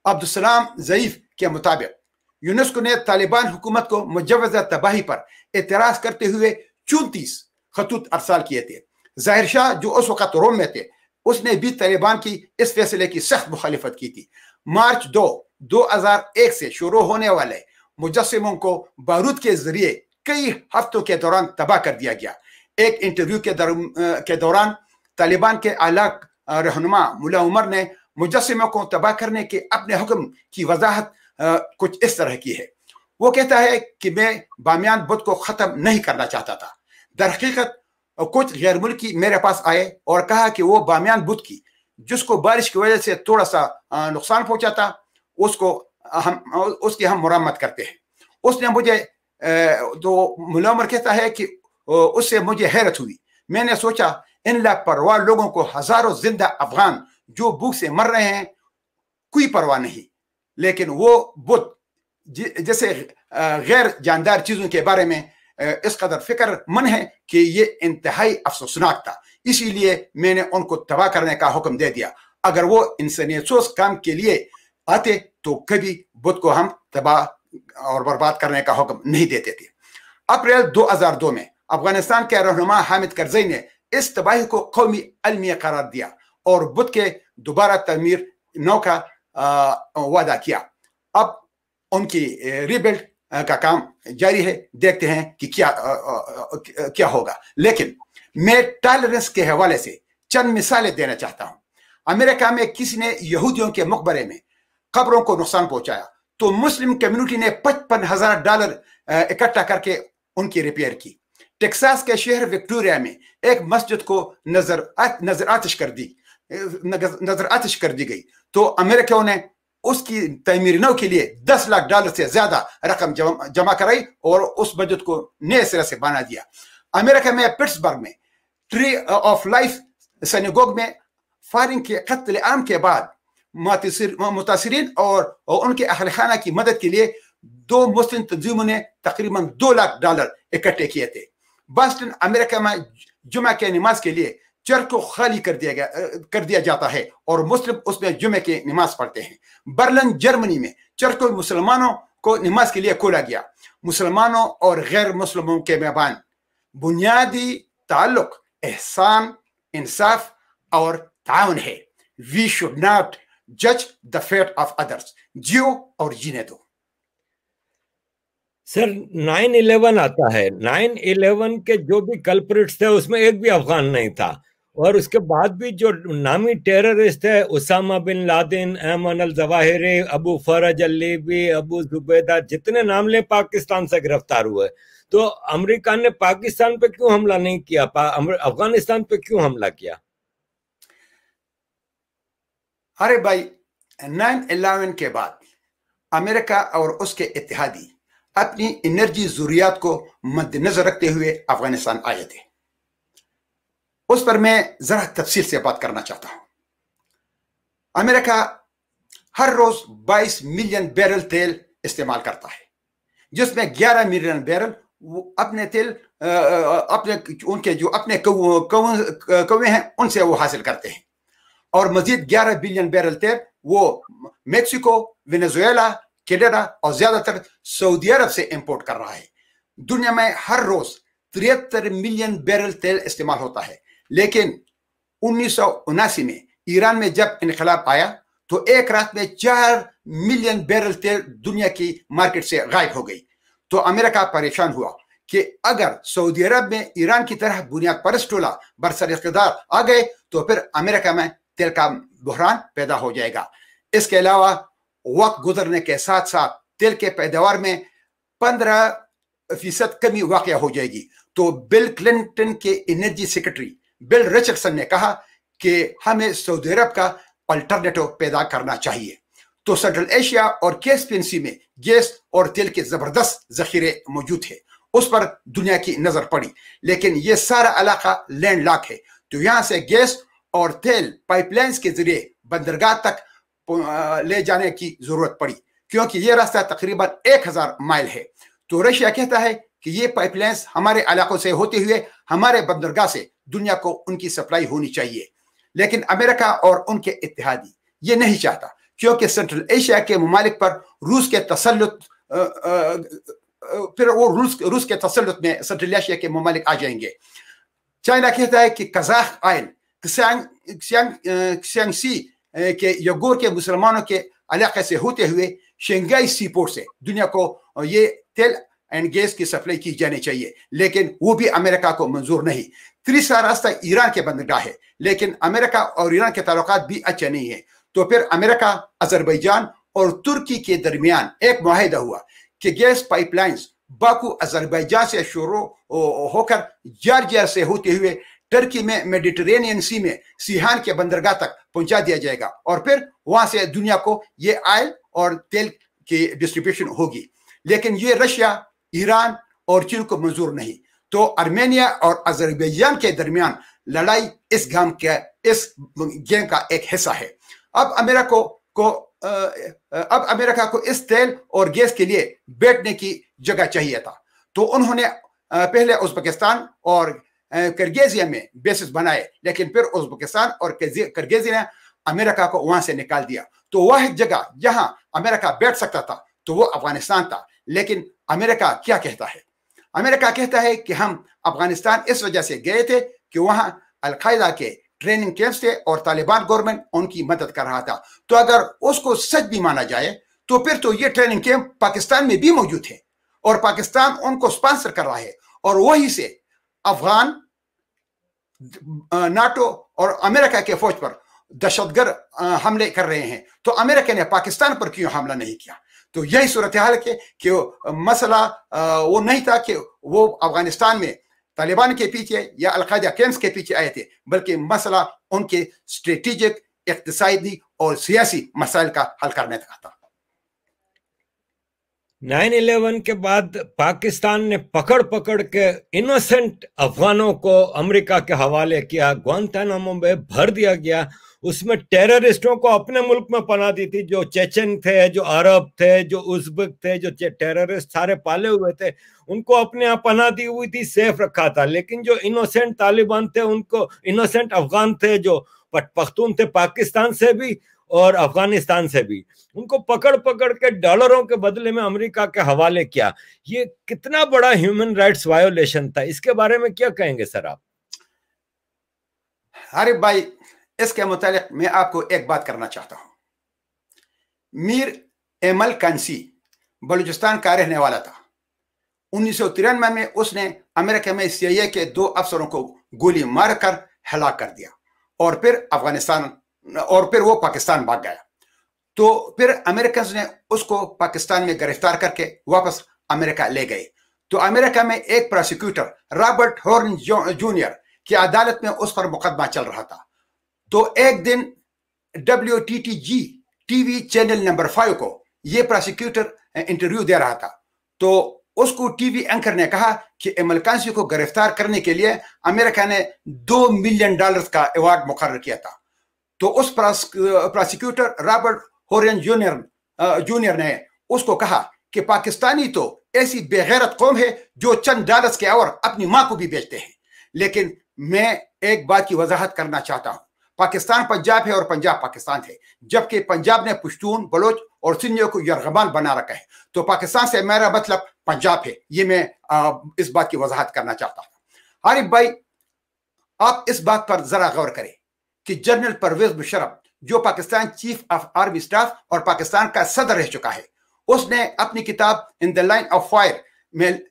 अब्दुलसलाम ज़ईफ के मुताबिक यूनेस्को ने तालिबान हुकूमत को मुजव्वज़ा तबाही पर एतराज़ करते हुए 34 खतूत अरसाल किए थे। ज़ाहिर शाह जो उस वक़्त रोम में थे, उसने भी तालिबान की इस फैसले की सख्त मुखालिफत की थी। मार्च 2001 से शुरू होने वाले मुजस्सिमों को बारूद के जरिए कई हफ्तों के दौरान तबाह कर दिया गया। एक इंटरव्यू के दौरान तालिबान के आला रहनुमा मुल्ला उमर ने मुजस्सिमों को तबाह करने के अपने हुक्म की वजाहत कुछ इस तरह की है। वो कहता है कि मैं बामियान बुत को ख़त्म नहीं करना चाहता था। दरहकीकत कुछ गैर मुल्की मेरे पास आए और कहा कि वो बामियान बुत की, जिसको बारिश की वजह से थोड़ा सा नुकसान पहुंचा था, उसकी हम मुरम्मत करते हैं। उसने मुझे तो मुल्ला उमर कहता है कि उससे मुझे हैरत हुई। मैंने सोचा इन लापरवाह लोगों को हजारों जिंदा अफगान जो भूख से मर रहे हैं कोई परवाह नहीं, लेकिन वो बुत जैसे गैर जानदार चीजों के बारे में इस कदर फिक्रमंद है कि ये इंतहाई अफसोसनाक था। इसीलिए मैंने उनको तबाह करने का हुक्म दे दिया। अगर वो इंसानियत काम के लिए आते तो कभी बुत को हम तबाह और बर्बाद करने का हुक्म नहीं देते थे। अप्रैल 2002 में अफगानिस्तान के रहनुमा हामिद करजई ने इस तबाही को कौमी अलमिया करार दिया और बुत के दोबारा तमीर नौ का वादा किया। अब उनकी रीबिल्ड का काम जारी है, देखते हैं कि क्या होगा। लेकिन मैं टॉलरेंस के हवाले से चंद मिसालें देना चाहता हूं। अमेरिका में किसी ने यहूदियों के मकबरे में कब्रों को नुकसान पहुंचाया तो मुस्लिम कम्युनिटी ने $55,000 इकट्ठा करके उनकी रिपेयर की। टेक्सास के शहर विक्टोरिया में एक मस्जिद को नजर आतिश कर दी गई तो अमेरिकियों ने उसकी तमीर नौ के लिए $10 लाख से ज्यादा रकम जमा कराई और उस मस्जिद को नए सिरे से बना दिया। अमेरिका में पिट्सबर्ग में ट्री ऑफ लाइफ सिनेगोग में फायरिंग के कत्ल आम के बाद मुतासिरीन और उनके अहल खाना की मदद के लिए 2 मुस्लिम तंजीमों ने तकरीबन $2 लाख इकट्ठे किए थे। बॉस्टन अमेरिका में जुमा के नमाज के लिए चर्च को खाली कर दिया जाता है और मुस्लिम उसमें जुमे की नमाज पढ़ते हैं। बर्लिन जर्मनी में चर्च को मुसलमानों को नमाज के लिए खोला गया। मुसलमानों और गैर मुस्लिमों के मैबान बुनियादी ताल्लुक एहसान, इंसाफ और ताउन है। वी शुड नॉट जज द फेट ऑफ अदर्स। जियो और जीने दो। सर 9/11 आता है, 9/11 के जो भी कल्प्रिट्स थे उसमें एक भी अफगान नहीं था और उसके बाद भी जो नामी टेररिस्ट है Osama bin Laden, Ayman al Zawahiri, Abu Faraj al Libi, Abu Zubaida, जितने नाम ले पाकिस्तान से गिरफ्तार हुए। तो अमेरिका ने पाकिस्तान पे क्यों हमला नहीं किया, अफगानिस्तान पे क्यों हमला किया? अरे भाई, 9/11 के बाद अमेरिका और उसके इत्तेहादी अपनी एनर्जी जरूरियात को मद्देनजर रखते हुए अफगानिस्तान आए थे। उस पर मैं जरा तफसील से बात करना चाहता हूं। अमेरिका हर रोज 22 मिलियन बैरल तेल इस्तेमाल करता है, जिसमें 11 मिलियन बैरल वो अपने तेल अपने उनके जो अपने कौवे हैं उनसे वो हासिल करते हैं, और मजीद 11 बिलियन बैरल तेल वो मेक्सिको, वेनेजुएला, कनाडा और ज्यादातर सऊदी अरब से इंपोर्ट कर रहा है। दुनिया में हर रोज 73 मिलियन बैरल तेल इस्तेमाल होता है, लेकिन 1979 में ईरान में जब इनकलाब आया तो एक रात में 4 मिलियन बैरल तेल दुनिया की मार्केट से गायब हो गई। तो अमेरिका परेशान हुआ कि अगर सऊदी अरब में ईरान की तरह बुनियाद परस्त टोला बरसर इख्तियार आ गए तो फिर अमेरिका में तेल का बहरान पैदा हो जाएगा। इसके अलावा वक्त गुजरने के साथ साथ तेल के पैदावार में 15% कमी वाक़या हो जाएगी। तो बिल क्लिंटन के एनर्जी सेक्रेटरी बिल रिचर्डसन ने कहा कि हमें सऊदी अरब का अल्टरनेटिव पैदा करना चाहिए। तो सेंट्रल एशिया और कैस्पियन सी में गैस और तेल के जबरदस्त जखीरे मौजूद है, उस पर दुनिया की नजर पड़ी, लेकिन यह सारा इलाका लैंडलॉक है। तो यहां से गैस और तेल पाइपलाइंस के जरिए बंदरगाह तक ले जाने की जरूरत पड़ी, क्योंकि यह रास्ता तकरीबन 1000 माइल है। तो रशिया कहता है कि ये पाइपलाइंस हमारे इलाकों से होते हुए हमारे बंदरगाह से दुनिया को उनकी सप्लाई होनी चाहिए, लेकिन अमेरिका और उनके इत्तेहादी ये नहीं चाहता, क्योंकि सेंट्रल एशिया के ममालिक पर रूस के तसल्लुत फिर वो रूस के तसल्लुत में सेंट्रल एशिया के ममालिक आ जाएंगे। चाइना कहता है कि कजाक आयल क्सियांगसी के यगोर के मुसलमानों के इलाके से होते हुए शंघाई सी पोर्ट से दुनिया को ये तेल एंड गैस की सप्लाई की जानी चाहिए, लेकिन वो भी अमेरिका को मंजूर नहीं। तीसरा रास्ता ईरान के बंदरगाह है, लेकिन अमेरिका और ईरान के ताल्लुकात भी अच्छे नहीं है। तो फिर अमेरिका, अजरबैजान और तुर्की के दरमियान एक मुआहिदा हुआ कि गैस पाइपलाइंस बाकू अजरबैजान से शुरू होकर जॉर्जिया से होते हुए टर्की में मेडिटेरेनियन सी में सीहान के बंदरगाह तक पहुंचा दिया जाएगा, और फिर वहां से दुनिया को ये ऑयल और तेल की डिस्ट्रीब्यूशन होगी। लेकिन ये रशिया, ईरान और चीन को मंजूर नहीं। तो आर्मेनिया और अजरबैजान के दरमियान लड़ाई इस गेम का एक हिस्सा है। अब अमेरिका को इस तेल और गैस के लिए बैठने की जगह चाहिए था। तो उन्होंने पहले उज़्बेकिस्तान और किर्गिज़िया में बेसिस बनाए, लेकिन फिर उज़्बेकिस्तान और किर्गिज़िया ने अमेरिका को वहां से निकाल दिया। तो वह जगह जहां अमेरिका बैठ सकता था तो वो अफगानिस्तान था। लेकिन अमेरिका क्या कहता है? अमेरिका कहता है कि हम अफगानिस्तान इस वजह से गए थे कि वहां अलकायदा के ट्रेनिंग कैंप्स थे और तालिबान गवर्नमेंट उनकी मदद कर रहा था। तो अगर उसको सच भी माना जाए तो फिर तो ये ट्रेनिंग कैंप पाकिस्तान में भी मौजूद है और पाकिस्तान उनको स्पॉन्सर कर रहा है, और वहीं से अफगान नाटो और अमेरिका के फौज पर दहशतगर्द हमले कर रहे हैं। तो अमेरिका ने पाकिस्तान पर क्यों हमला नहीं किया? तो यही सूरत हाल है कि मसला वो नहीं था कि वो अफगानिस्तान में तालिबान के पीछे या अलकायदा कैंप्स के पीछे आए थे, बल्कि मसला उनके स्ट्रेटेजिक, इक्तिसादी और सियासी मसाइल का हल करने का था। 9/11 के बाद पाकिस्तान ने पकड़ पकड़ के इनोसेंट अफगानों को अमेरिका के हवाले किया, ग्वांतानामो में भर दिया गया। उसमें टेररिस्टों को अपने मुल्क में पनाह दी थी, जो चेचन थे, जो अरब थे, जो उज़्बेक थे, जो टेररिस्ट सारे पाले हुए थे, उनको अपने यहाँ पनाह दी हुई थी, सेफ रखा था। लेकिन जो इनोसेंट तालिबान थे, उनको इनोसेंट अफगान थे जो पख्तून थे, पाकिस्तान से भी और अफगानिस्तान से भी, उनको पकड़ पकड़ के डॉलरों के बदले में अमेरिका के हवाले किया। ये कितना बड़ा ह्यूमन राइट्स वायोलेशन था, इसके बारे में क्या कहेंगे सर आप? अरे भाई, इसके मुतालिक मैं आपको एक बात करना चाहता हूं। मीर एमल कांसी बलूचिस्तान का रहने वाला था। 1993 में उसने अमेरिका में CIA के 2 अफसरों को गोली मारकर हलाक कर दिया, और फिर वो पाकिस्तान भाग गया। तो फिर अमेरिकन ने उसको पाकिस्तान में गिरफ्तार करके वापस अमेरिका ले गए। तो अमेरिका में एक प्रोसिक्यूटर रॉबर्ट हॉर्न जूनियर की अदालत में उस पर मुकदमा चल रहा था। तो एक दिन WTTG टीवी चैनल नंबर 5 को ये प्रोसिक्यूटर इंटरव्यू दे रहा था, तो उसको टीवी एंकर ने कहा कि एमल कांसी को गिरफ्तार करने के लिए अमेरिका ने $2 मिलियन का अवार्ड मुकर्रर किया था। तो उस प्रोसिक्यूटर रॉबर्ट होरेन जूनियर ने उसको कहा कि पाकिस्तानी तो ऐसी बेगैरत कौम है जो चंद डॉलर्स के अवर अपनी मां को भी बेचते हैं। लेकिन मैं एक बात की वजाहत करना चाहता हूं, पाकिस्तान पंजाब है और पंजाब पाकिस्तान है, जबकि पंजाब ने पश्तून, बलोच और सिंधियों को यरगबान बना रखा है। तो पाकिस्तान से मेरा मतलब पंजाब है। ये मैं इस बात की वजाहत करना चाहता हूं। आरिफ भाई, आप इस बात पर जरा गौर करें कि जनरल परवेज मुशर्रफ, जो Pakistan chief of army staff और पाकिस्तान का सदर रह चुका है, उसने अपनी किताब in the line of fire में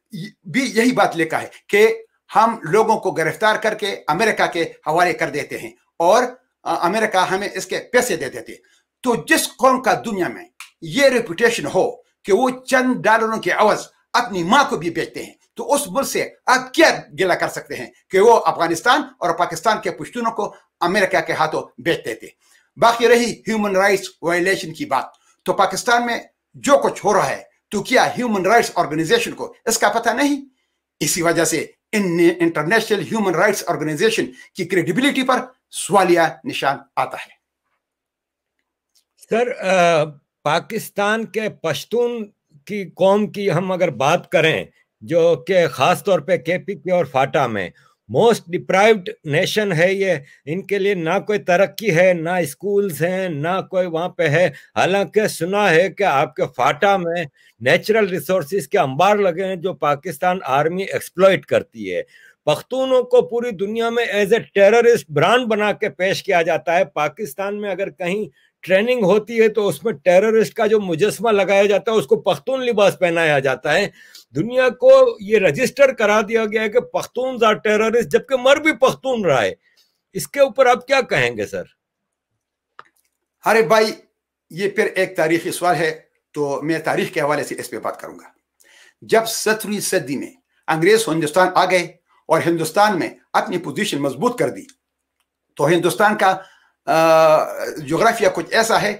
भी यही बात लिखा है कि हम लोगों को गिरफ्तार करके अमेरिका के हवाले कर देते हैं और अमेरिका हमें इसके पैसे दे देते। तो जिस कौम का दुनिया में ये रेपुटेशन हो कि वो चंद डॉलरों के अवज अपनी मां को भी बेचते हैं, तो उस मुल्क से आप क्या गिला कर सकते हैं कि वो अफगानिस्तान और पाकिस्तान के पश्तूनों को अमेरिका के हाथों बेचते थे। बाकी रही ह्यूमन राइट्स वायलेशन की बात, तो पाकिस्तान में जो कुछ हो रहा है, तो क्या ह्यूमन राइट्स ऑर्गेनाइजेशन को इसका पता नहीं? इसी वजह से इन इंटरनेशनल ह्यूमन राइट्स ऑर्गेनाइजेशन की क्रेडिबिलिटी पर सवालिया निशान आता है। सर, पाकिस्तान के पश्तून की कौम की हम अगर बात करें, जो कि खास तौर पे केपीके और फाटा में मोस्ट डिप्राइव्ड नेशन है, ये इनके लिए ना कोई तरक्की है, ना स्कूल्स हैं, ना कोई वहाँ पे है। हालांकि सुना है कि आपके फाटा में नेचुरल रिसोर्सेज के अंबार लगे हैं जो पाकिस्तान आर्मी एक्सप्लॉइट करती है। पख्तूनों को पूरी दुनिया में एज ए टेररिस्ट ब्रांड बना के पेश किया जाता है। पाकिस्तान में अगर कहीं ट्रेनिंग होती है तो उसमें टेररिस्ट का जो मुजस्मा लगाया जाता है उसको पख्तून लिबास पहनाया जाता है। दुनिया को ये रजिस्टर करा दिया गया है कि पख्तून आर टेररिस्ट, जबकि मर भी पख्तून रहा है। इसके ऊपर आप क्या कहेंगे सर? अरे भाई, ये फिर एक तारीखी सवाल है, तो मैं तारीख के हवाले से इस पे बात करूंगा। जब 17वीं सदी में अंग्रेज हिंदुस्तान आ गए और हिंदुस्तान में अपनी पोजीशन मजबूत कर दी, तो हिंदुस्तान का जोग्राफिया कुछ ऐसा है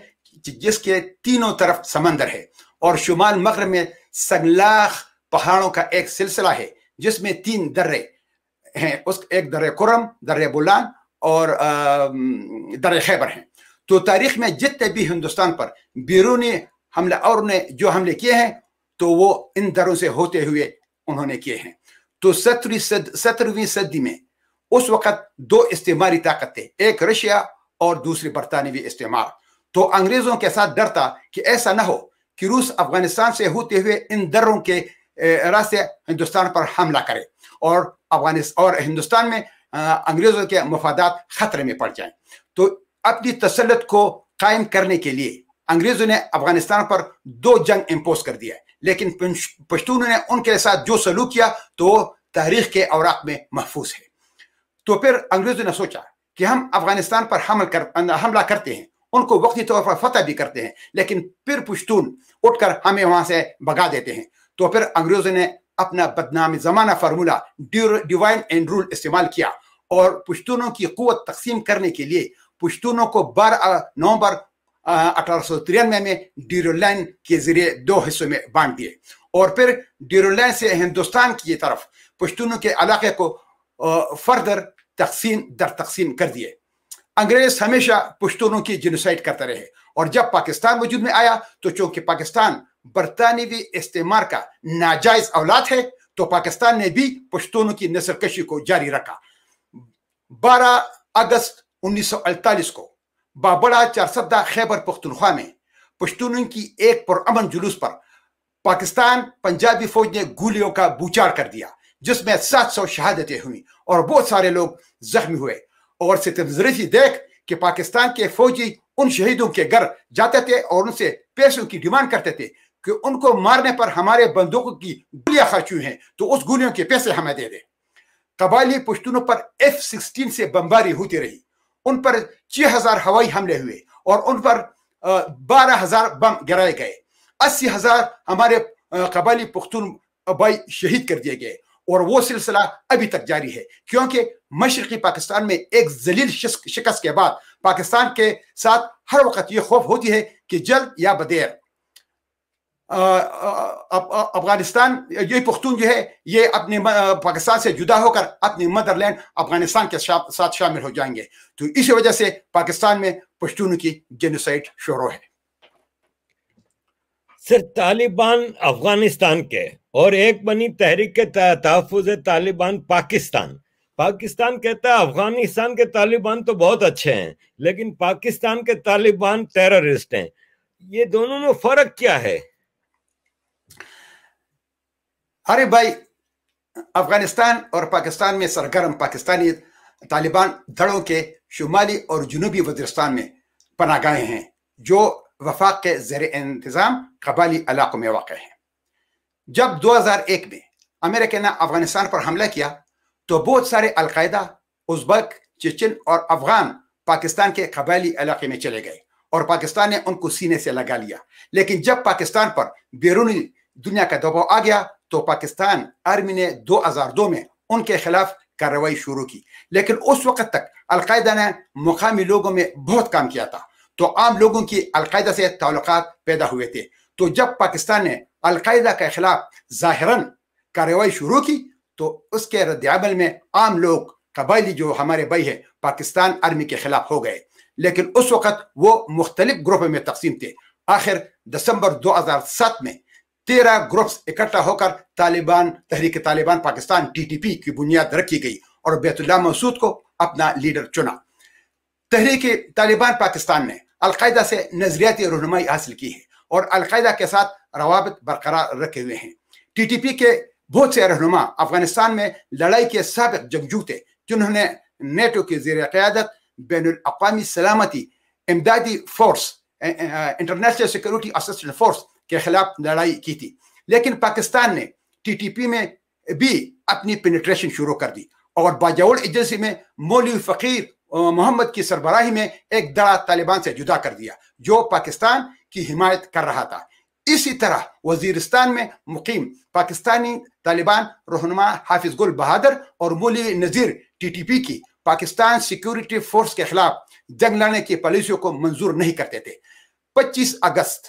कि जिसके तीनों तरफ समंदर है और शुमाल मगरब में सगलाख पहाड़ों का एक सिलसिला है जिसमें 3 दर्रे हैं। उस एक दर्रे कुरम, दर्रे बुलान और दर्रे खैबर हैं। तो तारीख में जितने भी हिंदुस्तान पर बैरूनी हमला और ने जो हमले किए हैं, तो वो इन दरों से होते हुए उन्होंने किए हैं। तो 17वीं सदी में उस वक्त 2 इस्तेमारी ताकत थे, एक रशिया और दूसरी बरतानवी इस्तेमार। तो अंग्रेजों के साथ डर था कि ऐसा ना हो कि रूस अफगानिस्तान से होते हुए इन दर्रों के रास्ते हिंदुस्तान पर हमला करे और अफगानिस्तान और हिंदुस्तान में अंग्रेजों के मफादात खतरे में पड़ जाएं। तो अपनी तसल्लुत को कायम करने के लिए अंग्रेजों ने अफगानिस्तान पर 2 जंग इम्पोज कर दिया, लेकिन पश्तूनों ने उनके साथ जो सलूक किया तो तारीख के औराक में महफूज है। तो फिर अंग्रेजों ने सोचा कि हम अफगानिस्तान पर हमला करते हैं, उनको वक्ती तौर पर फतह भी करते हैं, लेकिन फिर पश्तून उठकर हमें वहां से भगा देते हैं। तो फिर अंग्रेजों ने अपना बदनामी जमाना फार्मूला डिवाइन एंड रूल इस्तेमाल किया और पश्तूनों की कुव्वत तकसीम करने के लिए पश्तूनों को 12 नवंबर 1893 में डीरोलाइन के जरिए 2 हिस्सों में बांट दिए और फिर डीरोलाइन से हिंदुस्तान की तरफ पश्तूनों के इलाके को फर्दर तकसीम कर दिए। अंग्रेज हमेशा पश्तूनों की जेनोसाइड करते रहे और जब पाकिस्तान वजूद में आया तो चूंकि पाकिस्तान बरतानवी इस्तेमार का नाजायज औलाद है, तो पाकिस्तान ने भी पश्तूनों की नस्लकशी को जारी रखा। 12 अगस्त 1948 को बाबड़ा चारसदा खैबर पख्तूनख्वा में पश्तूनों की एक पुरअमन जुलूस पर पाकिस्तान पंजाबी फौज ने गोलियों का बूचार कर दिया, जिसमें 700 शहादतें हुई और बहुत सारे लोग जख्मी हुए। और सितमज़रीफ़ी देख कि पाकिस्तान के फौजी उन शहीदों के घर जाते थे और उनसे पैसों की डिमांड करते थे कि उनको मारने पर हमारे बंदूकों की गोलियां खर्च हुई हैं, तो उस गोलियों के पैसे हमें दे दे। कबायली पश्तूनों पर F-16 से बमबारी होती रही, उन पर 6000 हवाई हमले हुए और उन पर 12000 बम गिराए गए। 80,000 हमारे कबायली पख्तून भाई शहीद कर दिए गए اور وہ سلسلہ ابھی تک جاری ہے، کیونکہ مشرقی پاکستان میں ایک ذلیل شکست کے بعد پاکستان کے ساتھ ہر وقت یہ خوف ہوتی ہے کہ جلد یا بدیر افغانستان، یہ پختون جو ہے یہ اپنے پاکستان سے جدا ہو کر اپنی مدر لینڈ افغانستان کے ساتھ شامل ہو جائیں گے. تو اسی وجہ سے پاکستان میں پشتونوں کی جینوسائڈ شروع ہے. صرف طالبان افغانستان کے اور ایک بنی تحریک تحفظ طالبان پاکستان کہتا ہے افغانستان کے طالبان تو بہت اچھے ہیں لیکن پاکستان کے طالبان ٹیررسٹ ہیں. یہ دونوں میں فرق کیا ہے؟ ارے بھائی، افغانستان اور پاکستان میں سرگرم پاکستانی طالبان دھڑوں کے شمالی اور جنوبی وزیرستان میں پناہ گاہیں ہیں جو وفاق کے زیر انتظام قبائلی علاقوں میں واقع ہیں. جب 2001 میں امریکہ نے افغانستان پر حملہ کیا تو بہت سارے القاعدہ، ازبک، چچن اور افغان پاکستان کے قبائلی علاقے میں چلے گئے اور پاکستان نے ان کو سینے سے لگا لیا. لیکن جب پاکستان پر بیرونی دنیا کا دباؤ آ گیا تو پاکستان آرمی نے 2002 میں ان کے خلاف کارروائی شروع کی. لیکن اس وقت تک القاعدہ نے مقامی لوگوں میں بہت کام کیا تھا، تو عام لوگوں کی القاعدہ سے تعلقات پیدا ہوئے تھے. تو جب پاکستان نے القاعدہ کے خلاف ظاہراً کارروائی شروع کی تو اس کے رد عمل میں عام لوگ، قبائلی جو ہمارے بھائی ہیں، پاکستان آرمی کے خلاف ہو گئے. لیکن اس وقت وہ مختلف گروپوں میں تقسیم تھے. آخر دسمبر 2007 میں 13 گروپس اکٹھا ہو کر تحریک طالبان پاکستان TTP کی بنیاد رکھی گئی اور بیت اللہ مسعود کو اپنا لیڈر چنا. تحریک طالبان پاکستان نے القاعدہ سے نظریاتی رہنمائی حاصل کی ہے اور القاعدہ کے ساتھ روابط برقرار رکھے ہوئے ہیں. TTP کے بہت سے رہنما افغانستان میں لڑائی کے سابق جنگجو تھے جنہوں نے نیٹو کی زیر قیادت بین الاقوامی سلامتی امدادی force, international security assistance force کے خلاف لڑائی کی تھی. لیکن پاکستان نے TTP میں بھی اپنی پینیٹریشن شروع کر دی اور باجوڑ ایجنسی میں مولوی فقیر محمد کی سربراہی میں ایک دڑا طالبان سے جدا کر دیا جو پاکستان کی حمایت کر رہا تھا. اسی طرح وزیرستان میں مقیم پاکستانی طالبان رہنما حافظ گل بہادر اور مولوی نذیر TTP کی پاکستان سیکورٹی فورس کے خلاف جنگ لڑنے کی پالیسیوں کو منظور نہیں کرتے تھے. 25 اگست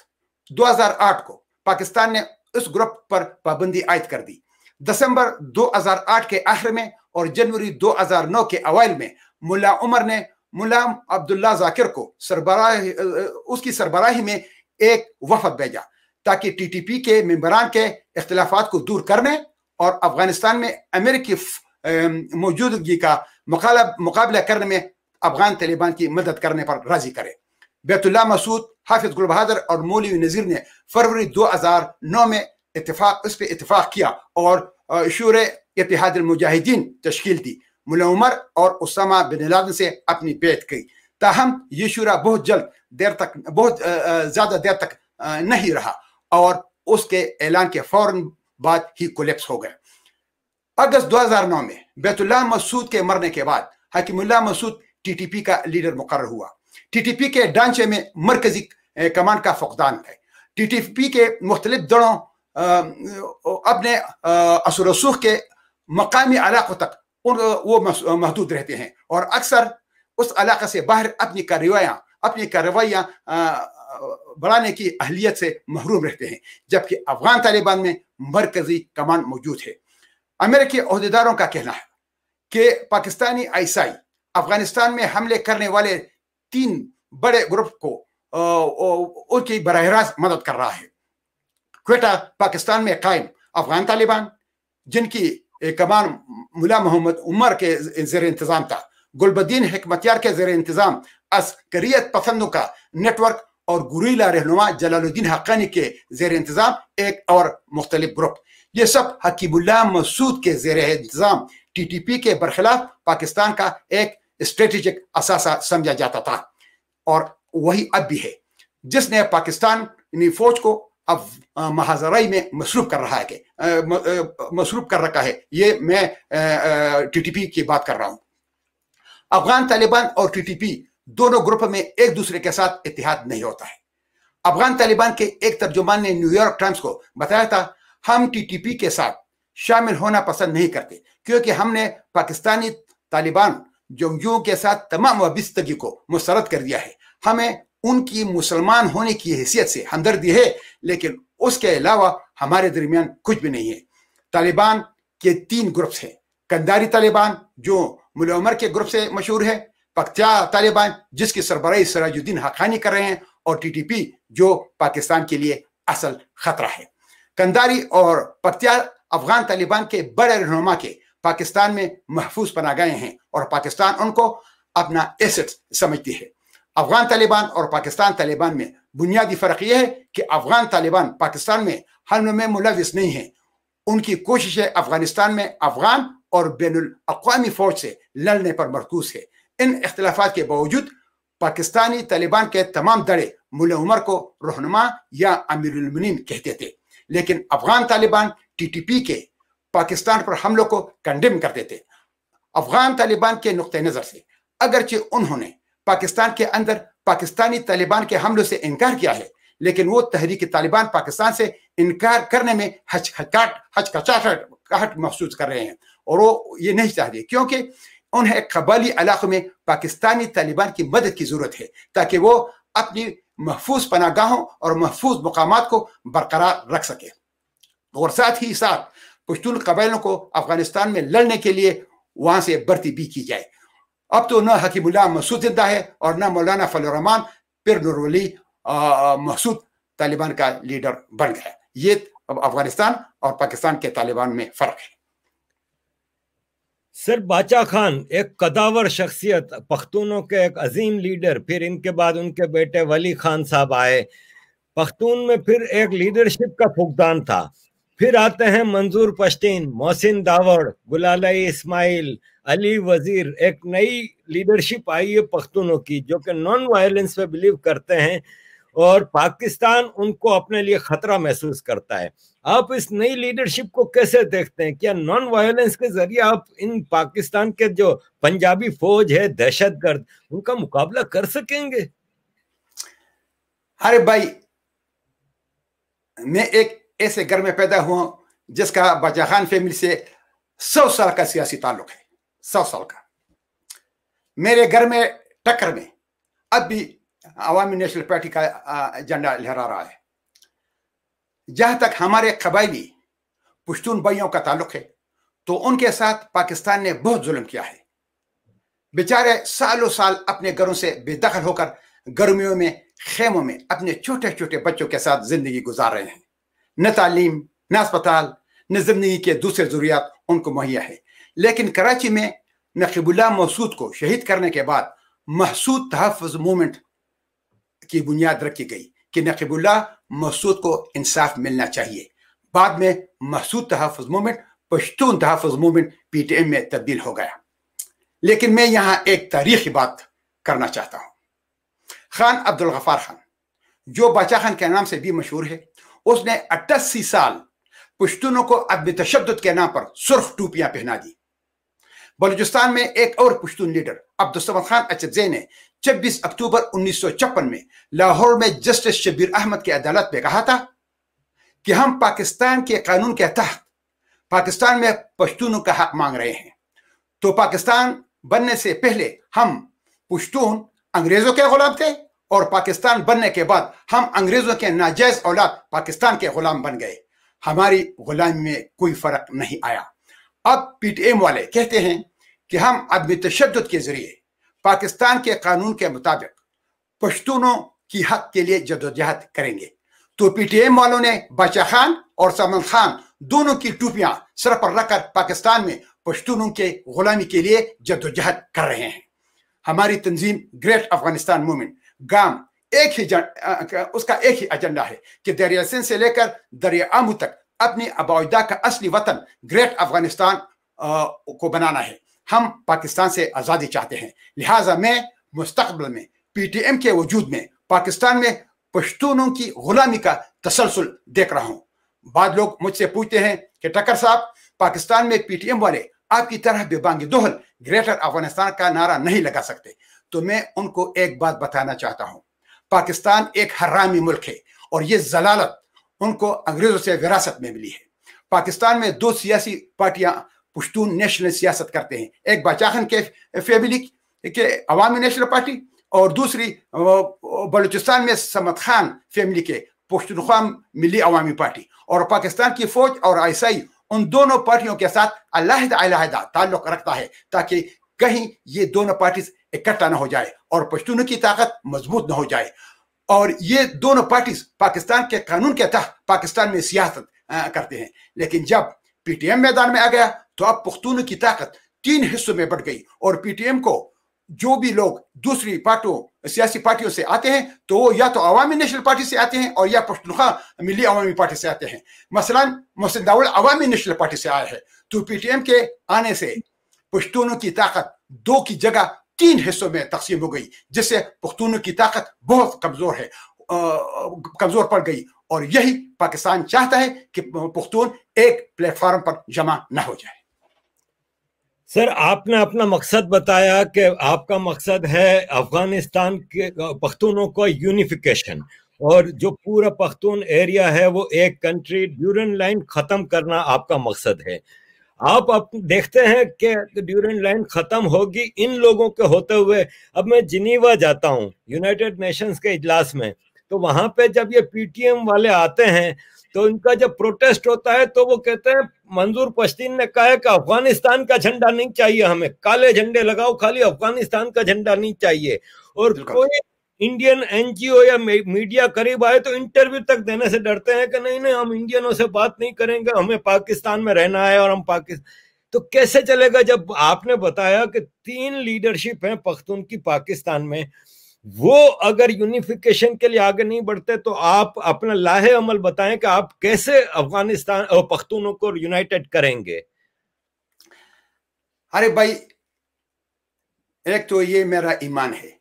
2008 کو پاکستان نے اس گروپ پر پابندی عائد کر دی. دسمبر 2008 کے آخر میں اور جنوری 2009 کے اوائل میں ملا عمر نے ملا عبداللہ ذاکر کو اس کی سربراہی میں ایک وفد بھیجا تاکہ TTP کے ممبران کے اختلافات کو دور کرنے اور افغانستان میں امریکی موجودگی کا مقابلہ کرنے میں افغان طالبان کی مدد کرنے پر راضی کرے. بیت اللہ مسعود، حافظ گل بہادر اور مولوی نذیر نے فروری 2009 میں اس پہ اتفاق کیا اور شورى اتحاد المجاہدین تشکیل دی. ملا عمر اور اسامہ بن لادن سے اپنی بیعت کی. تاہم یہ شورا بہت زیادہ دیر تک نہیں رہا اور اس کے اعلان کے فوراً بعد ہی کولیپس ہو گئے. اگست 2009 میں بیت اللہ مسعود کے مرنے کے بعد حکیم اللہ مسعود TTP کا لیڈر مقرر ہوا. TTP کے ڈھانچے میں مرکزی کمان کا فقدان ہے. TTP کے مختلف دڑوں اپنے اثر و رسوخ کے مقامی علاقوں تک وہ محدود رہتے ہیں اور اکثر اس علاقے سے باہر اپنی کارروائیاں بڑھانے کی اہلیت سے محروم رہتے ہیں، جبکہ افغان طالبان میں مرکزی کمان موجود ہے. امریکی عہدیداروں کا کہنا ہے کہ پاکستانی آئیسائی افغانستان میں حملے کرنے والے 3 بڑے گروپ کو ان کی براہ راست مدد کر رہا ہے. کوئٹہ پاکستان میں قائم افغان طالبان جن کی کمان ملا محمد عمر کے زیر انتظام تھا، گلبدین حکمتیار کے زیر انتظام عسکریت پسندوں کا نیٹ ورک اور گوریلا رہنما جلال الدین حقانی کے زیر انتظام ایک اور مختلف گروپ، یہ سب حکیم اللہ مسعود کے زیر انتظام TTP کے برخلاف پاکستان کا ایک اسٹریٹجک اثاثہ سمجھا جاتا تھا اور وہی اب بھی ہے، جس نے پاکستانی فوج کو اب محاذرائی میں مصروف کر رکھا ہے. یہ میں TTP کی بات کر رہا ہوں. افغان طالبان اور TTP دونوں گروپ میں ایک دوسرے کے ساتھ اتحاد نہیں ہوتا ہے. افغان طالبان کے ایک ترجمان نے نیو یارک ٹائمز کو بتایا تھا، ہم TTP کے ساتھ شامل ہونا پسند نہیں کرتے، کیونکہ ہم نے پاکستانی طالبان جنگجوؤں کے ساتھ تمام وابستگی کو مسترد کر دیا ہے۔ ہمیں ان کی مسلمان ہونے کی حیثیت سے ہمدردی ہے، لیکن اس کے علاوہ ہمارے درمیان کچھ بھی نہیں ہے۔ طالبان کے 3 گروپس ہیں: کنداری طالبان جو ملا عمر کے گروپ سے مشہور ہے، پکتیا طالبان جس کی سربراہی سراج الدین حقانی کر رہے ہیں، اور ٹی ٹی پی جو پاکستان کے لیے اصل خطرہ ہے۔ کنداری اور پکتیا افغان طالبان کے بڑے رہنما کے پاکستان میں محفوظ پناہ گاہیں ہیں، اور پاکستان ان کو اپنا ایسٹ سمجھتی ہے۔ افغان طالبان اور پاکستان طالبان میں بنیادی فرق یہ ہے کہ افغان طالبان پاکستان میں حملوں میں ملوث نہیں ہیں۔ ان کی کوششیں افغانستان میں افغان اور بین الاقوامی فوج سے لڑنے پر مرکوز ہے۔ ان اختلافات کے باوجود پاکستانی طالبان کے تمام دڑے ملا عمر کو رہنما یا امیر المومنین کہتے تھے، لیکن Afghan Taliban T T P کے پاکستان پر حملوں کو کنڈیم کرتے تھے۔ افغان طالبان کے نقطہ نظر سے اگرچہ انہوں نے پاکستان کے اندر پاکستانی طالبان کے حملوں سے انکار کیا ہے، لیکن وہ تحریک طالبان پاکستان سے انکار کرنے میں ہچکچاہٹ محسوس کر رہے ہیں، اور وہ یہ نہیں چاہتے، کیونکہ انہیں قبائلی علاقوں میں پاکستانی طالبان کی مدد کی ضرورت ہے تاکہ وہ اپنی محفوظ پناہ گاہوں اور محفوظ مقامات کو برقرار رکھ سکے، اور ساتھ ہی ساتھ پشتون قبائلوں کو افغانستان میں لڑنے کے لیے وہاں سے بھرتی بھی کی جائے۔ اب تو نہ حکیم اللہ مسعود زندہ ہے اور نہ مولانا فضل الرحمان پیر نور ولی مسعود طالبان کا لیڈر بن گیا۔ یہ اب افغانستان اور پاکستان کے طالبان میں فرق ہے۔ سر باچا خان ایک قداور شخصیت، پختونوں کے ایک عظیم لیڈر، پھر ان کے بعد ان کے بیٹے ولی خان صاحب آئے، پختون میں پھر ایک لیڈرشپ کا فقدان تھا۔ پھر آتے ہیں منظور پشتین، محسن داوڑ، گلالئی اسماعیل، علی وزیر، ایک نئی لیڈرشپ آئی ہے پختونوں کی جو کہ نان وائلنس پہ بلیو کرتے ہیں، اور پاکستان ان کو اپنے لیے خطرہ محسوس کرتا ہے۔ آپ اس نئی لیڈرشپ کو کیسے دیکھتے ہیں؟ کیا نان وائلنس کے ذریعے آپ ان پاکستان کے جو پنجابی فوج ہے، دہشت گرد، ان کا مقابلہ کر سکیں گے؟ ارے بھائی، میں ایک ایسے گھر میں پیدا ہوا جس کا باچا خان فیملی سے 100 سال کا سیاسی تعلق ہے، 100 سال کا۔ میرے گھر میں ٹکر میں اب بھی عوامی نیشنل پارٹی کا جھنڈا لہرا رہا ہے۔ جہاں تک ہمارے قبائلی پشتون بھائیوں کا تعلق ہے تو ان کے ساتھ پاکستان نے بہت ظلم کیا ہے۔ بیچارے سالوں سال اپنے گھروں سے بے دخل ہو کر گرمیوں میں خیموں میں اپنے چھوٹے چھوٹے بچوں کے ساتھ زندگی گزار رہے ہیں۔ نہ تعلیم، نہ اسپتال، نہ زندگی کے دوسرے ضروریات ان کو مہیا ہے۔ لیکن کراچی میں نقیب اللہ مسعود کو شہید کرنے کے بعد محسود تحفظ موومنٹ کی بنیاد رکھی گئی کہ نقیب اللہ مسعود کو انصاف ملنا چاہیے۔ بعد میں محسود تحفظ موومنٹ پشتون تحفظ موومنٹ پی ٹی ایم میں تبدیل ہو گیا۔ لیکن میں یہاں ایک تاریخی بات کرنا چاہتا ہوں۔ خان عبدالغفار خان جو باچا خان کے نام سے بھی مشہور ہے، اس نے 88 سال پشتونوں کو عدم تشدد کے نام پر سرخ ٹوپیاں پہنا دی۔ بلوچستان میں ایک اور پشتون لیڈر عبدالصمد خان اچکزئی نے 26 اکتوبر 1956 میں لاہور میں جسٹس شبیر احمد کی عدالت میں کہا تھا کہ ہم پاکستان کے قانون کے تحت پاکستان میں پشتونوں کا حق مانگ رہے ہیں، تو پاکستان بننے سے پہلے ہم پشتون انگریزوں کے غلام تھے، اور پاکستان بننے کے بعد ہم انگریزوں کے ناجائز اولاد پاکستان کے غلام بن گئے۔ ہماری غلامی میں کوئی فرق نہیں آیا۔ اب پی ٹی ایم والے کہتے ہیں کہ ہم عدم تشدد کے ذریعے پاکستان کے قانون کے مطابق پشتونوں کی حق کے لیے جدوجہد کریں گے۔ تو پی ٹی ایم والوں نے باچا خان اور سلمان خان دونوں کی ٹوپیاں سر پر رکھ کر پاکستان میں پشتونوں کے غلامی کے لیے جدوجہد کر رہے ہیں۔ ہماری تنظیم گریٹ افغانستان موومنٹ گام اس کا ایک ہی ایجنڈا ہے کہ دریا سندھ سے لے کر دریا آمو تک اپنی آباء و اجداد کا اصلی وطن گریٹ افغانستان کو بنانا ہے۔ ہم پاکستان سے آزادی چاہتے ہیں، لہٰذا میں مستقبل میں پی ٹی ایم کے وجود میں پاکستان میں پشتونوں کی غلامی کا تسلسل دیکھ رہا ہوں۔ بعض لوگ مجھ سے پوچھتے ہیں کہ ٹکر صاحب، پاکستان میں پی ٹی ایم والے آپ کی طرح بے بانگ دہل گریٹر افغانستان کا نعرہ نہیں لگا سکتے، تو میں ان کو ایک بات بتانا چاہتا ہوں۔ پاکستان ایک حرامی ملک ہے، اور یہ ضلالت ان کو انگریزوں سے وراثت میں ملی ہے۔ पाकिस्तान में दो सियासी पार्टियां पश्तून नेशनल सियासत करते हैं, एक बाचाखन के फैमिली के अवामी नेशनल पार्टी और दूसरी बलूचिस्तान में समद खान फैमिली के पश्तूनख्वा मिली अवामी पार्टी। और पाकिस्तान की फौज और आईएसआई उन दोनों पार्टियों के साथ अलहदा ताल्लुक रखता है ताकि कहीं ये दोनों पार्टी इकट्ठा न हो जाए और पश्तूनों की ताकत मजबूत न हो जाए। और ये दोनों पार्टी पाकिस्तान के कानून के तहत पाकिस्तान में सियासत करते हैं। लेकिन जब पीटीएम मैदान में आ गया तो अब पख्तूनों की ताकत 3 हिस्सों में बढ़ गई और पीटीएम को जो भी लोग दूसरी सियासी पार्टियों से आते हैं तो वो या तो अवामी नेशनल पार्टी से आते हैं और या पश्तूनख्वा मिली अवामी पार्टी से आते हैं। मसलन मोहसिन दाऊद अवामी नेशनल पार्टी से आया है, तो पीटीएम के आने से पश्तूनों की ताकत 2 की जगह 3 हिस्सों में तकसीम हो गई, जिससे पख्तूनों की ताकत बहुत कमजोर पड़ गई। और यही पाकिस्तान चाहता है कि पख्तून एक प्लेटफॉर्म पर जमा न हो जाए। सर, आपने अपना मकसद बताया कि आपका मकसद है अफगानिस्तान के पख्तूनों को यूनिफिकेशन, और जो पूरा पख्तून एरिया है वो एक कंट्री ड्यूरेंट लाइन खत्म करना आपका मकसद है। आप देखते हैं कि ड्यूरेंट लाइन खत्म होगी इन लोगों के होते हुए। अब मैं जिनीवा जाता हूँ यूनाइटेड नेशंस के इजलास में, तो वहां पे जब ये पीटीएम वाले आते हैं तो इनका जब प्रोटेस्ट होता है तो वो कहते हैं, मंजूर पश्तीन ने कहा है कि अफगानिस्तान का झंडा नहीं चाहिए, हमें काले झंडे लगाओ, खाली अफगानिस्तान का झंडा नहीं चाहिए। और कोई इंडियन एनजीओ या मीडिया करीब आए तो इंटरव्यू तक देने से डरते हैं कि नहीं हम इंडियनों से बात नहीं करेंगे, हमें पाकिस्तान में रहना है और हम पाकिस्तान। तो कैसे चलेगा जब आपने बताया कि 3 लीडरशिप हैं पख्तून की पाकिस्तान में, वो अगर यूनिफिकेशन के लिए आगे नहीं बढ़ते तो आप अपना लाहे अमल बताएं कि आप कैसे अफगानिस्तान और पख्तूनों को यूनाइटेड करेंगे। अरे भाई, एक तो ये मेरा ईमान है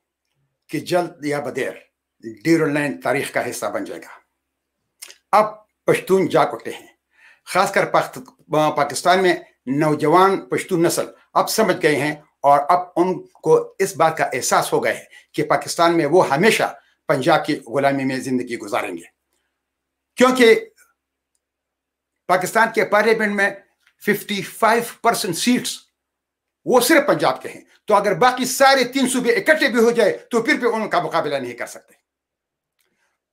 कि जल्द या बदेर ड्यूरेंट लाइन तारीख का हिस्सा बन जाएगा। अब पश्तून जाग उठे हैं, खासकर पाकिस्तान में नौजवान पश्तून नस्ल अब समझ गए हैं और अब उनको इस बात का एहसास हो गया है कि पाकिस्तान में वो हमेशा पंजाब की गुलामी में जिंदगी गुजारेंगे, क्योंकि पाकिस्तान के पार्लियामेंट में 55% सीट्स वो सिर्फ पंजाब के हैं। तो अगर बाकी सारे 3 सूबे इकट्ठे भी हो जाए तो फिर भी उनका मुकाबला नहीं कर सकते।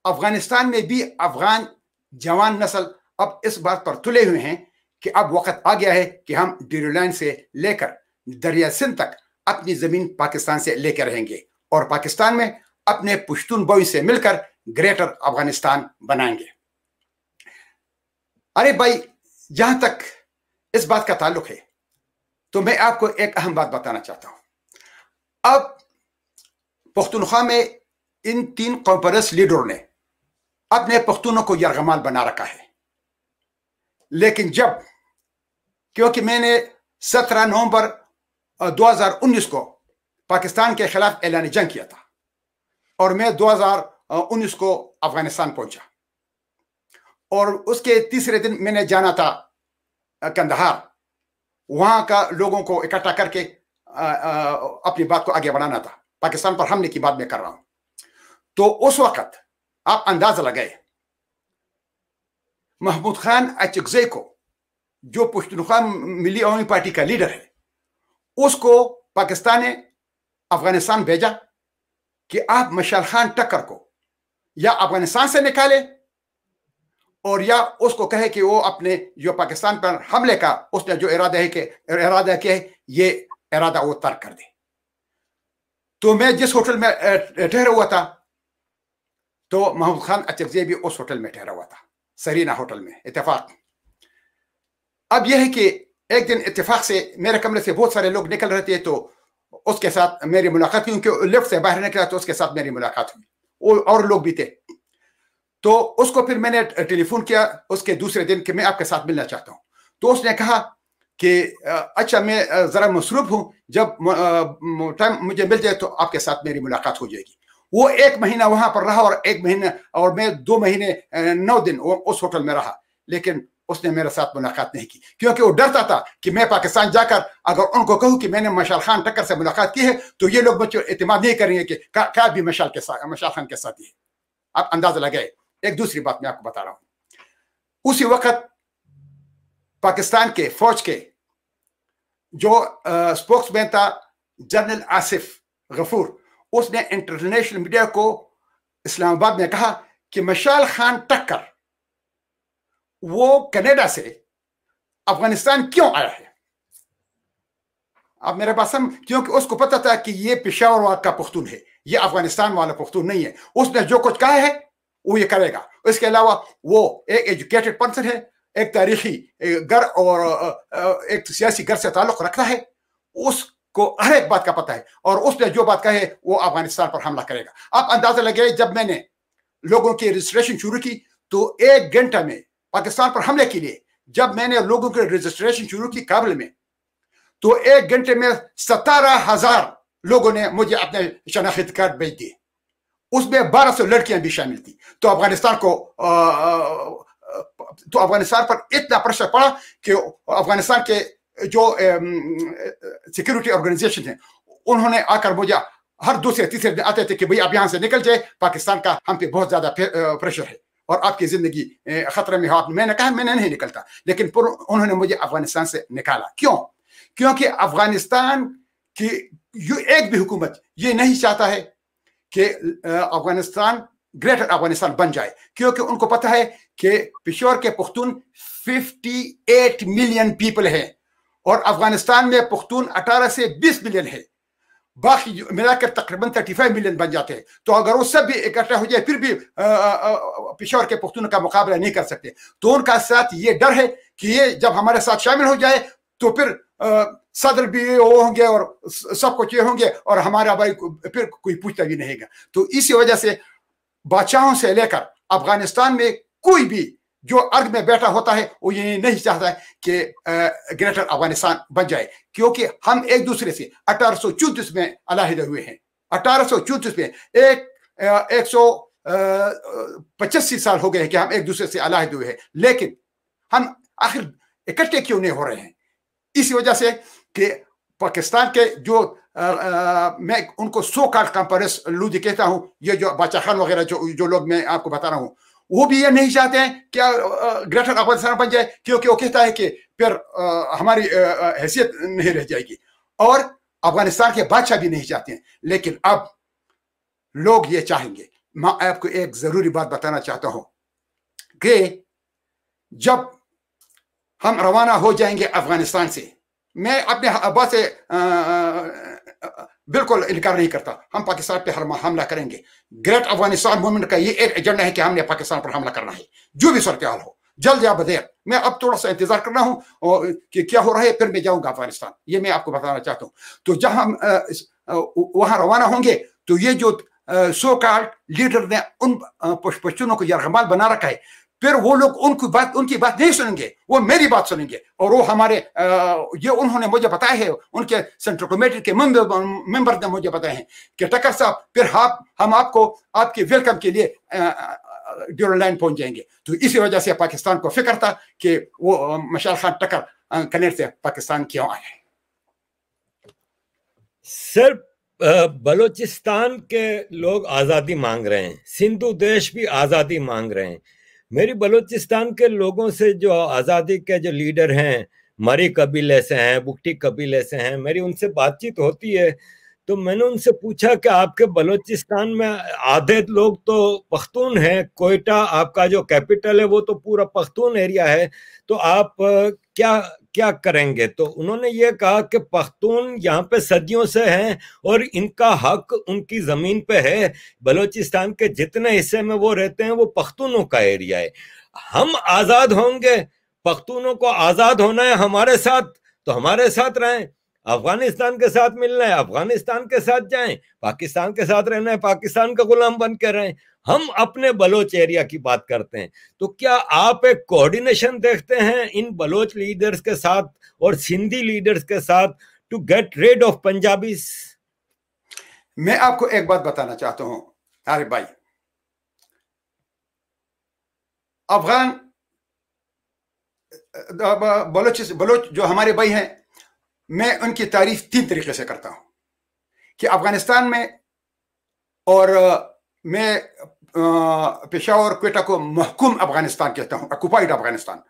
अफगानिस्तान में भी अफगान जवान नस्ल अब इस बात पर तुले हुए हैं कि अब वक्त आ गया है कि हम ड्यूरेंट लाइन से लेकर दरिया सिंध तक अपनी जमीन पाकिस्तान से लेकर रहेंगे और पाकिस्तान में अपने पश्तून बॉय से मिलकर ग्रेटर अफगानिस्तान बनाएंगे। अरे भाई, जहां तक इस बात का ताल्लुक है तो मैं आपको एक अहम बात बताना चाहता हूं। अब पख्तूनख्वा में इन 3 कॉन्फ्रेंस लीडरों ने अपने पख्तूनों को यरगमाल बना रखा है, लेकिन जब क्योंकि मैंने 17 नवंबर 2019 को पाकिस्तान के खिलाफ ऐलान जंग किया था और मैं 2019 को अफगानिस्तान पहुंचा और उसके तीसरे दिन मैंने जाना था कंदहार, वहां का लोगों को इकट्ठा करके अपनी बात को आगे बढ़ाना था। पाकिस्तान पर हमले की बात मैं कर रहा हूं। तो उस वक्त आप अंदाजा लगाए, महमूद खान अचकज़ई को, जो पश्तूनख्वा मिली अवामी पार्टी का लीडर है, उसको पाकिस्तान ने अफगानिस्तान भेजा कि आप मशाल खान टक्कर को या अफगानिस्तान से निकाले और या उसको कहे कि वो अपने जो पाकिस्तान पर हमले का उसने जो इरादा किया है ये इरादा वो तर्क कर दे। तो मैं जिस होटल में ठहरा हुआ था तो महमूद खान अचकज़ई भी उस होटल में ठहरा हुआ था, सरीना होटल में, इत्तेफाक। अब यह है कि एक दिन इत्तेफाक से मेरे कमरे से बहुत सारे लोग निकल रहे थे तो उसके साथ मेरी मुलाकात हुई, क्योंकि लिफ्ट से बाहर निकला तो उसके साथ मेरी मुलाकात हुई और लोग भी थे। तो उसको फिर मैंने टेलीफोन किया उसके दूसरे दिन कि मैं आपके साथ मिलना चाहता हूं। तो उसने कहा कि अच्छा मैं जरा मसरूफ हूं, जब टाइम मुझे मिल जाए तो आपके साथ मेरी मुलाकात हो जाएगी। वो 1 महीना वहां पर रहा और 1 महीना और मैं 2 महीने 9 दिन उस होटल में रहा, लेकिन उसने मेरे साथ मुलाकात नहीं की, क्योंकि वो डरता था कि मैं पाकिस्तान जाकर अगर उनको कहूं कि मैंने मशाल खान टक्कर से मुलाकात की है तो ये लोग मुझे एतमाद नहीं करेंगे कि क्या भी मशाल खान के साथ ही है। आप अंदाजा लगाए। एक दूसरी बात मैं आपको बता रहा हूं, उसी वक्त पाकिस्तान के फौज के जो स्पोक्समैन था जनरल आसिफ गफूर, उसने इंटरनेशनल मीडिया को इस्लामाबाद में कहा कि मशाल खान टक्कर वो कनाडा से अफगानिस्तान क्यों आया है। अब मेरे पास क्योंकि उसको पता था कि ये पेशावर का पख्तून है, ये अफगानिस्तान वाला पख्तून नहीं है। उसने जो कुछ कहा है वो ये करेगा। इसके अलावा वो एक एजुकेटेड पर्सन है, एक तारीखी घर और एक सियासी घर से ताल्लुक रखता है, उसको हर एक बात का पता है और उसने जो बात कही है वो अफगानिस्तान पर हमला करेगा। आप अंदाजा लगे, जब मैंने लोगों की रजिस्ट्रेशन शुरू की तो 1 घंटा में पाकिस्तान पर हमले के लिए जब मैंने लोगों की रजिस्ट्रेशन शुरू की काबुल में, तो 1 घंटे में 17,000 लोगों ने मुझे अपने शनाख्ती कार्ड भेज दिए। उसमें 1200 लड़कियां भी शामिल थी। तो अफगानिस्तान पर इतना प्रेशर पड़ा कि अफगानिस्तान के जो सिक्योरिटी ऑर्गेनाइजेशन है उन्होंने आकर मुझे हर दूसरे तीसरे दिन आते थे कि भाई आप यहां से निकल जाए, पाकिस्तान का हम पे बहुत ज्यादा प्रेशर है और आपकी जिंदगी खतरे में हो। मैंने कहा मैंने नहीं निकलता, लेकिन उन्होंने मुझे अफगानिस्तान से निकाला। क्यों? क्योंकि अफगानिस्तान की एक भी हुकूमत ये नहीं चाहता है कि अफगानिस्तान ग्रेटर अफगानिस्तान बन जाए, क्योंकि उनको पता है कि पेशोर के पख्तून 58 मिलियन पीपल हैं और अफगानिस्तान में पख्तून 18 से 20 मिलियन है, बाकी मिलाकर तकरीबन 35 मिलियन बन जाते हैं। तो अगर वो सब भी इकट्ठा हो जाए फिर भी पेशोर के पख्तून का मुकाबला नहीं कर सकते। तो उनका साथ ये डर है कि ये जब हमारे साथ शामिल हो जाए तो फिर सदर भी वो होंगे और सब कुछ ये होंगे और हमारा भाई फिर कोई पूछता भी नहीं। तो इसी वजह से बादशाहों से लेकर अफगानिस्तान में कोई भी जो अर्ग में बैठा होता है वो ये नहीं चाहता है कि ग्रेटर अफगानिस्तान बन जाए, क्योंकि हम एक दूसरे से 1834 में अलहदा हुए हैं। 1834 में 185 साल हो गए कि हम एक दूसरे से अलहदा हुए हैं, लेकिन हम आखिर इकट्ठे क्यों नहीं हो रहे हैं? इसी वजह से कि पाकिस्तान के जो मैं उनको सो कॉल्ड कंपरेस लूदी कहता हूं, ये जो बादशाह खान वगैरह जो लोग मैं आपको बता रहा हूं, वो भी ये नहीं चाहते हैं क्या ग्रेटर अफगानिस्तान बन जाए, क्योंकि वो कहता है कि फिर हमारी हैसियत नहीं रह जाएगी और अफगानिस्तान के बादशाह भी नहीं चाहते हैं। लेकिन अब लोग ये चाहेंगे। मैं आपको एक जरूरी बात बताना चाहता हूं कि जब हम रवाना हो जाएंगे अफगानिस्तान से, मैं अपने बात से बिल्कुल इनकार नहीं करता, हम पाकिस्तान पे हमला करेंगे। ग्रेट अफगानिस्तान मूवमेंट का ये एक एजेंडा है कि हमने पाकिस्तान पर हमला करना है, जो भी सूरत हाल हो, जल्द या बदेर। मैं अब थोड़ा सा इंतजार कर रहा हूँ कि क्या हो रहा है, फिर मैं जाऊंगा अफगानिस्तान। ये मैं आपको बताना चाहता हूँ। तो जब हम वहां रवाना होंगे तो ये जो सो कॉल्ड लीडर ने उन पश्तूनों को यरगमाल बना रखा है, फिर वो लोग उनकी बात नहीं सुनेंगे, वो मेरी बात सुनेंगे। और वो हमारे ये उन्होंने मुझे बताया है, उनके सेंट्रल कमेटी के मेंबर ने मुझे बताया है कि टक्कर साहब फिर हम आपको आपके वेलकम के लिए ड्यूरल लाइन पहुंच जाएंगे। तो इसी वजह से पाकिस्तान को फिक्र था कि वो मशाल खान टक्कर कनेर से पाकिस्तान क्यों आए हैं। सर, बलूचिस्तान के लोग आज़ादी मांग रहे हैं, सिंधु देश भी आज़ादी मांग रहे हैं। मेरी बलूचिस्तान के लोगों से जो आज़ादी के जो लीडर हैं, मरी कबीले से हैं, बुकटी कबीले से हैं, मेरी उनसे बातचीत होती है। तो मैंने उनसे पूछा कि आपके बलूचिस्तान में आधे लोग तो पख्तून हैं, कोयटा आपका जो कैपिटल है वो तो पूरा पख्तून एरिया है, तो आप क्या करेंगे? तो उन्होंने ये कहा कि पख्तून यहाँ पे सदियों से हैं और इनका हक उनकी जमीन पे है। बलूचिस्तान के जितने हिस्से में वो रहते हैं वो पख्तूनों का एरिया है। हम आजाद होंगे, पख्तूनों को आजाद होना है हमारे साथ, तो हमारे साथ रहें। अफगानिस्तान के साथ मिलना है, अफगानिस्तान के साथ जाएं। पाकिस्तान के साथ रहना है, पाकिस्तान का गुलाम बन के रहें। हम अपने बलोच एरिया की बात करते हैं। तो क्या आप एक कोऑर्डिनेशन देखते हैं इन बलोच लीडर्स के साथ और सिंधी लीडर्स के साथ to get rid of Punjabis? मैं आपको एक बात बताना चाहता हूं आरिफ भाई, अफगान बलोच जो हमारे भाई हैं, मैं उनकी तारीफ 3 तरीके से करता हूं कि अफगानिस्तान में, और मैं पेशावर क्वेटा को महकूम अफगानिस्तान कहता हूं, ऑक्युपाइड अफगानिस्तान।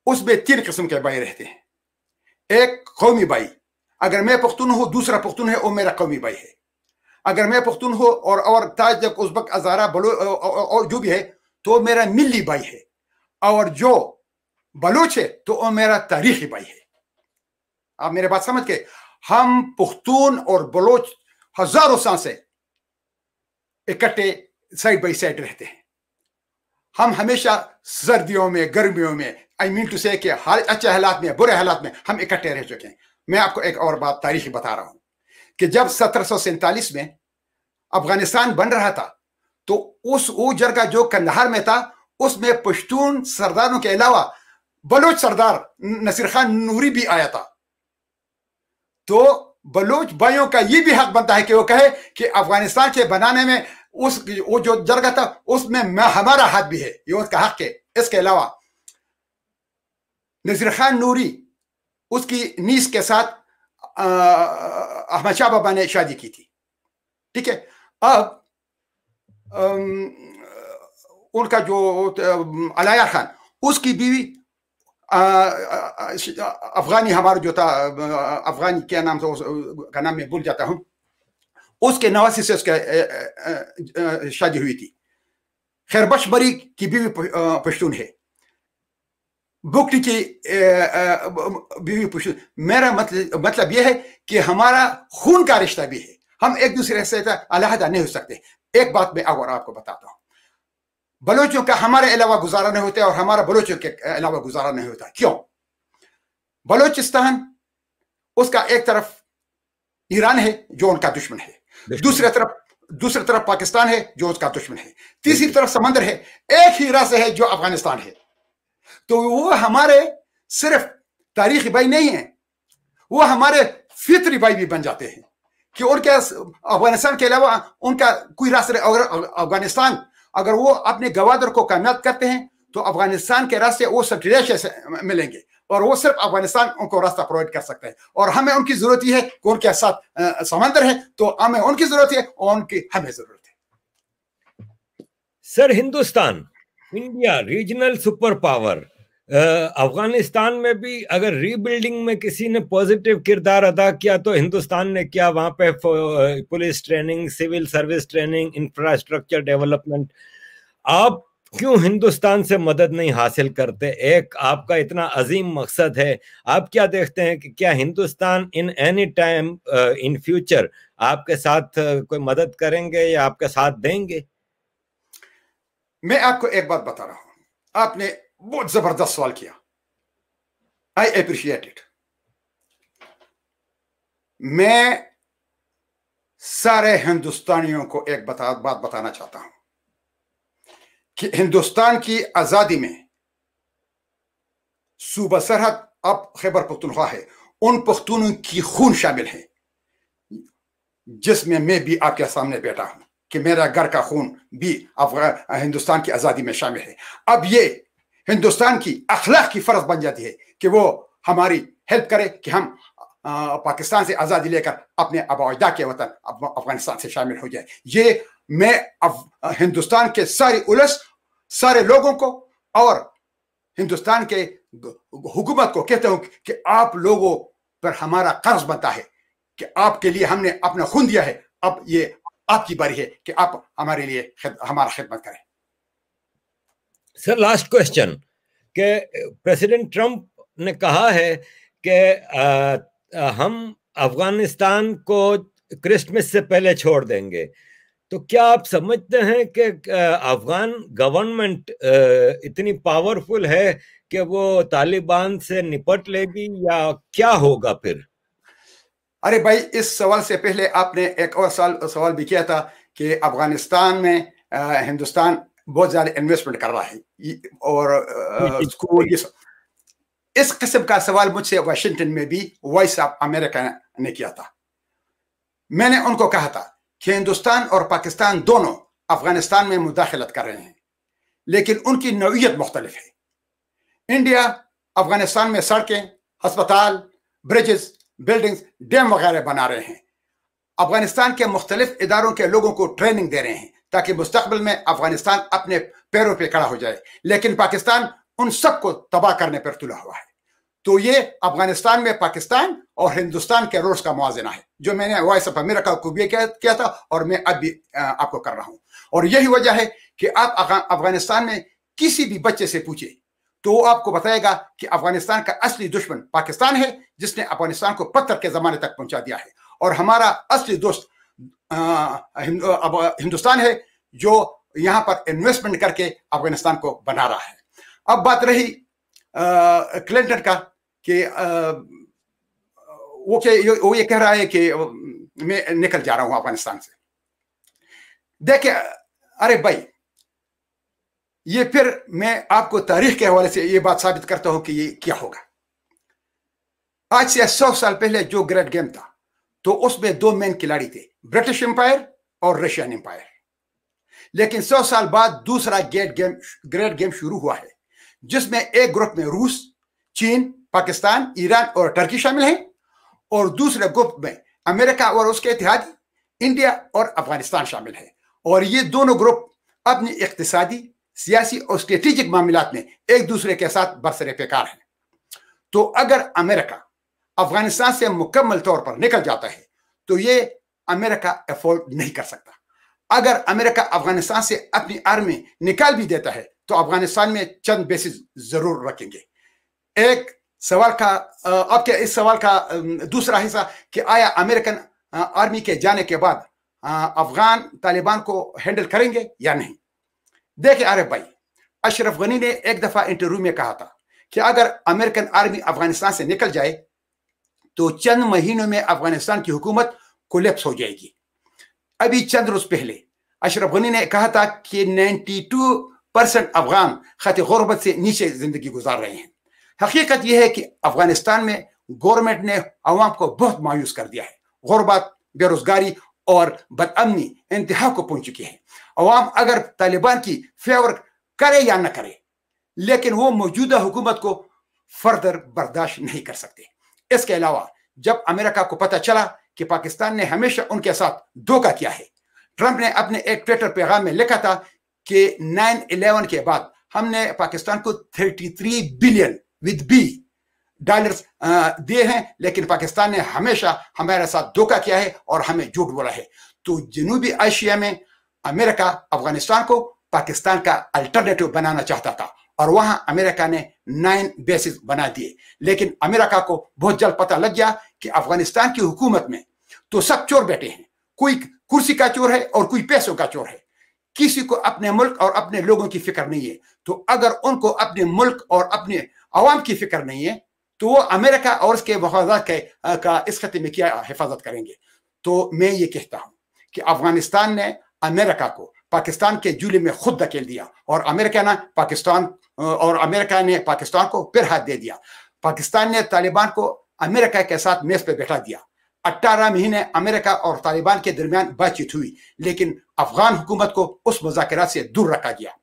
उसमें 3 किस्म के भाई रहते हैं. एक कौमी भाई, अगर मैं पख्तून हूँ, दूसरा पख्तून है, वो मेरा कौमी भाई है. अगर मैं पख्तून हूँ और ताजिक, उज़्बक, हज़ारा, और जो भी है, तो मेरा मिली भाई है. और जो बलूच है तो वो मेरा तारीखी भाई है. आप मेरे बात समझ के, हम पख्तून और बलोच हजारों साल से इकट्ठे साइड बाई साइड रहते हैं. हम हमेशा सर्दियों में, गर्मियों में, आई मीन टू से कि अच्छे हालात में, बुरे हालात में हम इकट्ठे रह चुके हैं. मैं आपको एक और बात तारीखी बता रहा हूं कि जब 1747 में अफगानिस्तान बन रहा था, तो वो जगह जो कंदहार में था, उसमें पश्तून सरदारों के अलावा बलोच सरदार नसीर खान नूरी भी आया था. तो बलोच भाइयों का ये भी हक बनता है कि वो कहे कि अफगानिस्तान के बनाने में वो जो जगह था उसमें हमारा हाथ भी है, ये उसका हक है. इसके अलावा नसीर खान नूरी, उसकी नीस के साथ अहमद शाह बाबा ने शादी की थी. ठीक है. अब उनका जो अलाया खान, उसकी बीवी अफगानी, हमारा जो था अफगानी, क्या नाम था उसका नाम मैं भूल जाता हूं, उसके नवासी से उसका शादी हुई थी. खैरबख्श बरी की बीवी पश्तून है, बुकटी की बीवी पश्तून. मेरा मतलब यह है कि हमारा खून का रिश्ता भी है, हम एक दूसरे से अलहदा नहीं हो सकते. एक बात मैं और आपको बताता हूं, बलोचों का हमारे अलावा गुजारा नहीं होता और हमारा बलोचों के अलावा गुजारा नहीं होता. क्यों? बलोचिस्तान, उसका एक तरफ ईरान है जो उनका दुश्मन है, दूसरी तरफ पाकिस्तान है जो उसका दुश्मन है, तीसरी तरफ समंदर है, एक ही रास्ता है जो अफगानिस्तान है. तो वो हमारे सिर्फ तारीखी भाई नहीं है, वो हमारे फितरी भाई भी बन जाते हैं कि उनके अफगानिस्तान के अलावा उनका कोई रास्ते. अफगानिस्तान अगर वो अपने गवादर को कामयाब करते हैं तो अफगानिस्तान के रास्ते वो सब से मिलेंगे, और वो सिर्फ अफगानिस्तान उनको रास्ता प्रोवाइड कर सकता है. और हमें उनकी जरूरत ही है कि उनके साथ समंदर है, तो हमें उनकी जरूरत है और उनकी हमें जरूरत है. Sir, Hindustan, India regional super power, Afghanistan में भी अगर रीबिल्डिंग में किसी ने पॉजिटिव किरदार अदा किया तो हिंदुस्तान ने किया. वहां पे police training, civil service training, infrastructure development. आप क्यों हिंदुस्तान से मदद नहीं हासिल करते? एक आपका इतना अजीम मकसद है, आप क्या देखते हैं कि क्या Hindustan in any time in future आपके साथ कोई मदद करेंगे या आपका साथ देंगे? मैं आपको एक बात बता रहा हूं, आपने बहुत जबरदस्त सवाल किया, आई अप्रिशिएट इट. मैं सारे हिंदुस्तानियों को एक बात बताना चाहता हूं कि हिंदुस्तान की आजादी में सूबा सरहद अब खैबर पख्तूनख्वा है, उन पख्तूनों की खून शामिल है जिसमें मैं भी आपके सामने बैठा हूं कि मेरा घर का खून भी हिंदुस्तान की आजादी में शामिल है. अब ये हिंदुस्तान की अखलाक की फर्ज बन जाती है कि वो हमारी हेल्प करे कि हम पाकिस्तान से आजादी लेकर अपने आबा के वतन अफगानिस्तान से शामिल हो जाए. ये मैं हिंदुस्तान के सारी उलस, सारे लोगों को और हिंदुस्तान के हुकूमत को कहता हूं कि आप लोगों पर हमारा कर्ज बनता है कि आपके लिए हमने अपना खून दिया है, अब ये आपकी बारी है कि आप हमारे लिए हमारा खिदमत करें. सर, लास्ट क्वेश्चन कि प्रेसिडेंट ट्रंप ने कहा है कि हम अफगानिस्तान को क्रिसमस से पहले छोड़ देंगे. तो क्या आप समझते हैं कि अफगान गवर्नमेंट इतनी पावरफुल है कि वो तालिबान से निपट लेगी या क्या होगा फिर? अरे भाई, इस सवाल से पहले आपने एक और सवाल भी किया था कि अफगानिस्तान में हिंदुस्तान बहुत ज्यादा इन्वेस्टमेंट कर रहा है और स्कूल, इस किस्म का सवाल मुझसे वाशिंगटन में भी वॉइस ऑफ अमेरिका ने किया था. मैंने उनको कहा था कि हिंदुस्तान और पाकिस्तान दोनों अफगानिस्तान में मुदाखलत कर रहे हैं, लेकिन उनकी नौइयत मुख्तलिफ है. इंडिया अफगानिस्तान में सड़कें, अस्पताल, ब्रिजेस, बिल्डिंग्स, डैम वगैरह बना रहे हैं. अफगानिस्तान के मुख्तलिफ इदारों के लोगों को ट्रेनिंग दे रहे हैं ताकि मुस्तकबिल में अफगानिस्तान अपने पैरों पे खड़ा हो जाए. लेकिन पाकिस्तान उन सबको तबाह करने पर तुला हुआ है। तो ये अफगानिस्तान में पाकिस्तान और हिंदुस्तान के रोल्स का मुआजना है, जो मैंने वॉइस ऑफ अमेरिका को भी किया था और मैं अब भी आपको कर रहा हूं। और यही वजह है कि आप अफगानिस्तान में किसी भी बच्चे से पूछे तो वो आपको बताएगा कि अफगानिस्तान का असली दुश्मन पाकिस्तान है, जिसने अफगानिस्तान को पत्थर के जमाने तक पहुंचा दिया है, और हमारा असली दोस्त हिंदुस्तान है, जो यहाँ पर इन्वेस्टमेंट करके अफगानिस्तान को बना रहा है। अब बात रही क्लिंटन का कि वो ये कह रहा है कि मैं निकल जा रहा हूं अफगानिस्तान से। देखिए अरे भाई, ये फिर मैं आपको तारीख के हवाले से ये बात साबित करता हूं कि ये क्या होगा। आज से 100 साल पहले जो ग्रेट गेम था, तो उसमें 2 मेन खिलाड़ी थे, ब्रिटिश एम्पायर और रशियन एम्पायर। लेकिन 100 साल बाद दूसरा ग्रेट गेम शुरू हुआ है, जिसमें एक ग्रुप में रूस, चीन, पाकिस्तान, ईरान और टर्की शामिल हैं, और दूसरे ग्रुप में अमेरिका और उसके इत्तेहादी, इंडिया और अफगानिस्तान शामिल है। और ये दोनों ग्रुप अपनी इक्तिसादी, सियासी और स्ट्रेटेजिक मामलात में एक दूसरे के साथ बरसरे पेकार हैं। तो अगर अमेरिका अफगानिस्तान से मुकम्मल तौर पर निकल जाता है तो ये अमेरिका अफोर्ड नहीं कर सकता। अगर अमेरिका अफगानिस्तान से अपनी आर्मी निकाल भी देता है तो अफगानिस्तान में चंद बेसिस जरूर रखेंगे। एक सवाल का आपके इस सवाल का दूसरा हिस्सा कि आया अमेरिकन आर्मी के जाने के बाद अफगान तालिबान को हैंडल करेंगे या नहीं। देखिए अरे भाई, अशरफ गनी ने एक दफा इंटरव्यू में कहा था कि अगर अमेरिकन आर्मी अफगानिस्तान से निकल जाए तो चंद महीनों में अफगानिस्तान की हुकूमत कोलैप्स हो जाएगी। अभी चंद रोज पहले अशरफ गनी ने कहा था कि 92% अफगान खत गुर्बत से नीचे जिंदगी गुजार रहे हैं। हकीकत यह है कि अफगानिस्तान में गवर्नमेंट ने अवाम को बहुत मायूस कर दिया है। गुर्बत, बेरोजगारी और बदअमनी इंतहा को पहुंच चुकी है। अवाम अगर तालिबान की फेवर करे या न करे, लेकिन वो मौजूदा हुकूमत को फर्दर बर्दाश्त नहीं कर सकते। इसके अलावा जब अमेरिका को पता चला कि पाकिस्तान ने हमेशा उनके साथ धोखा किया है, ट्रंप ने अपने एक ट्विटर पैगाम में लिखा था कि 9/11 के बाद हमने पाकिस्तान को 33 बिलियन विद बी डॉलर्स दिए हैं, लेकिन पाकिस्तान ने हमेशा हमारे साथ धोखा किया है और हमें झूठ बोला है। तो जनूबी एशिया में अमेरिका अफगानिस्तान को पाकिस्तान का अल्टरनेटिव बनाना चाहता था, और वहां अमेरिका ने 9 बेसिस बना दिए। लेकिन अमेरिका को बहुत जल्द पता लग गया कि अफगानिस्तान की हुकूमत में तो सब चोर बैठे हैं, कोई कुर्सी का चोर है और कोई पैसों का चोर है। किसी को अपने मुल्क और अपने लोगों की फिक्र नहीं है। तो अगर उनको अपने मुल्क और अपने अवाम की फिक्र नहीं है तो वो अमेरिका और उसके मफादात का इस खत्े में क्या हिफाजत करेंगे। तो मैं ये कहता हूं कि अफगानिस्तान ने अमेरिका को पाकिस्तान के जूले में खुद धकेल दिया, और अमेरिका ने पाकिस्तान को फिर हाथ दे दिया। पाकिस्तान ने तालिबान को अमेरिका के साथ मेज पे बैठा दिया। 18 महीने अमेरिका और तालिबान के दरमियान बातचीत हुई, लेकिन अफगान हुकूमत को उस मुज़ाकरात से दूर रखा गया।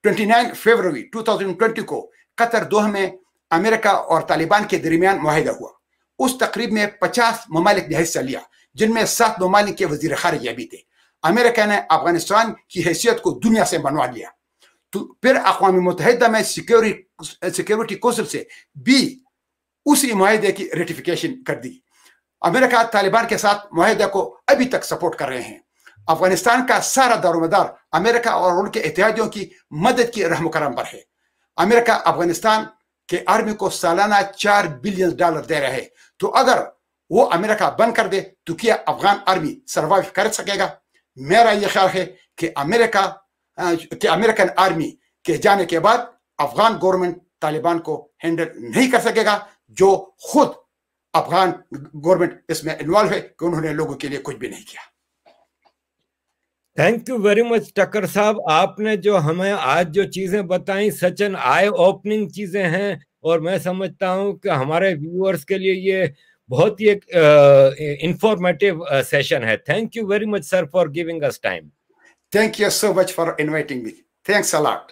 29 फरवरी 2020 को कतर दोहा में अमेरिका और तालिबान के दरमियान मुआहिदा हुआ। उस तकरीब में 50 ममालिक ने हिस्सा लिया, जिनमें 7 ममालिक के वजीर खारिजा भी थे। अमेरिका ने अफगानिस्तान की हैसियत को दुनिया से मनवा लिया। तो फिर अक़वाम मुत्तहिदा में सिक्योरिटी काउंसिल से भी उसी मुआहिदे की रेटिफिकेशन कर दी। अमेरिका तालिबान के साथ मुआहिदे को अभी तक सपोर्ट कर रहे हैं। अफगानिस्तान का सारा दारोमदार अमेरिका और उनके इत्तेहादियों की मदद की रहम करम पर है। अमेरिका अफगानिस्तान के आर्मी को सालाना $4 बिलियन दे रहे हैं। तो अगर वो अमेरिका बंद कर दे तो क्या अफगान आर्मी सर्वाइव कर सकेगा? मेरा यह ख्याल है कि अमेरिकन आर्मी के जाने के बाद अफगान गवर्नमेंट तालिबान को हैंडल नहीं कर सकेगा, जो खुद अफगान गवर्नमेंट इसमें इन्वॉल्व है कि उन्होंने लोगों के लिए कुछ भी नहीं किया। थैंक यू वेरी मच टक्कर साहब, आपने जो हमें आज जो चीजें बताई सच एन आई ओपनिंग चीजें हैं, और मैं समझता हूं कि हमारे व्यूअर्स के लिए ये बहुत ही एक इंफॉर्मेटिव सेशन है। Thank you very much sir for giving us time. Thank you so much for inviting me. Thanks a lot.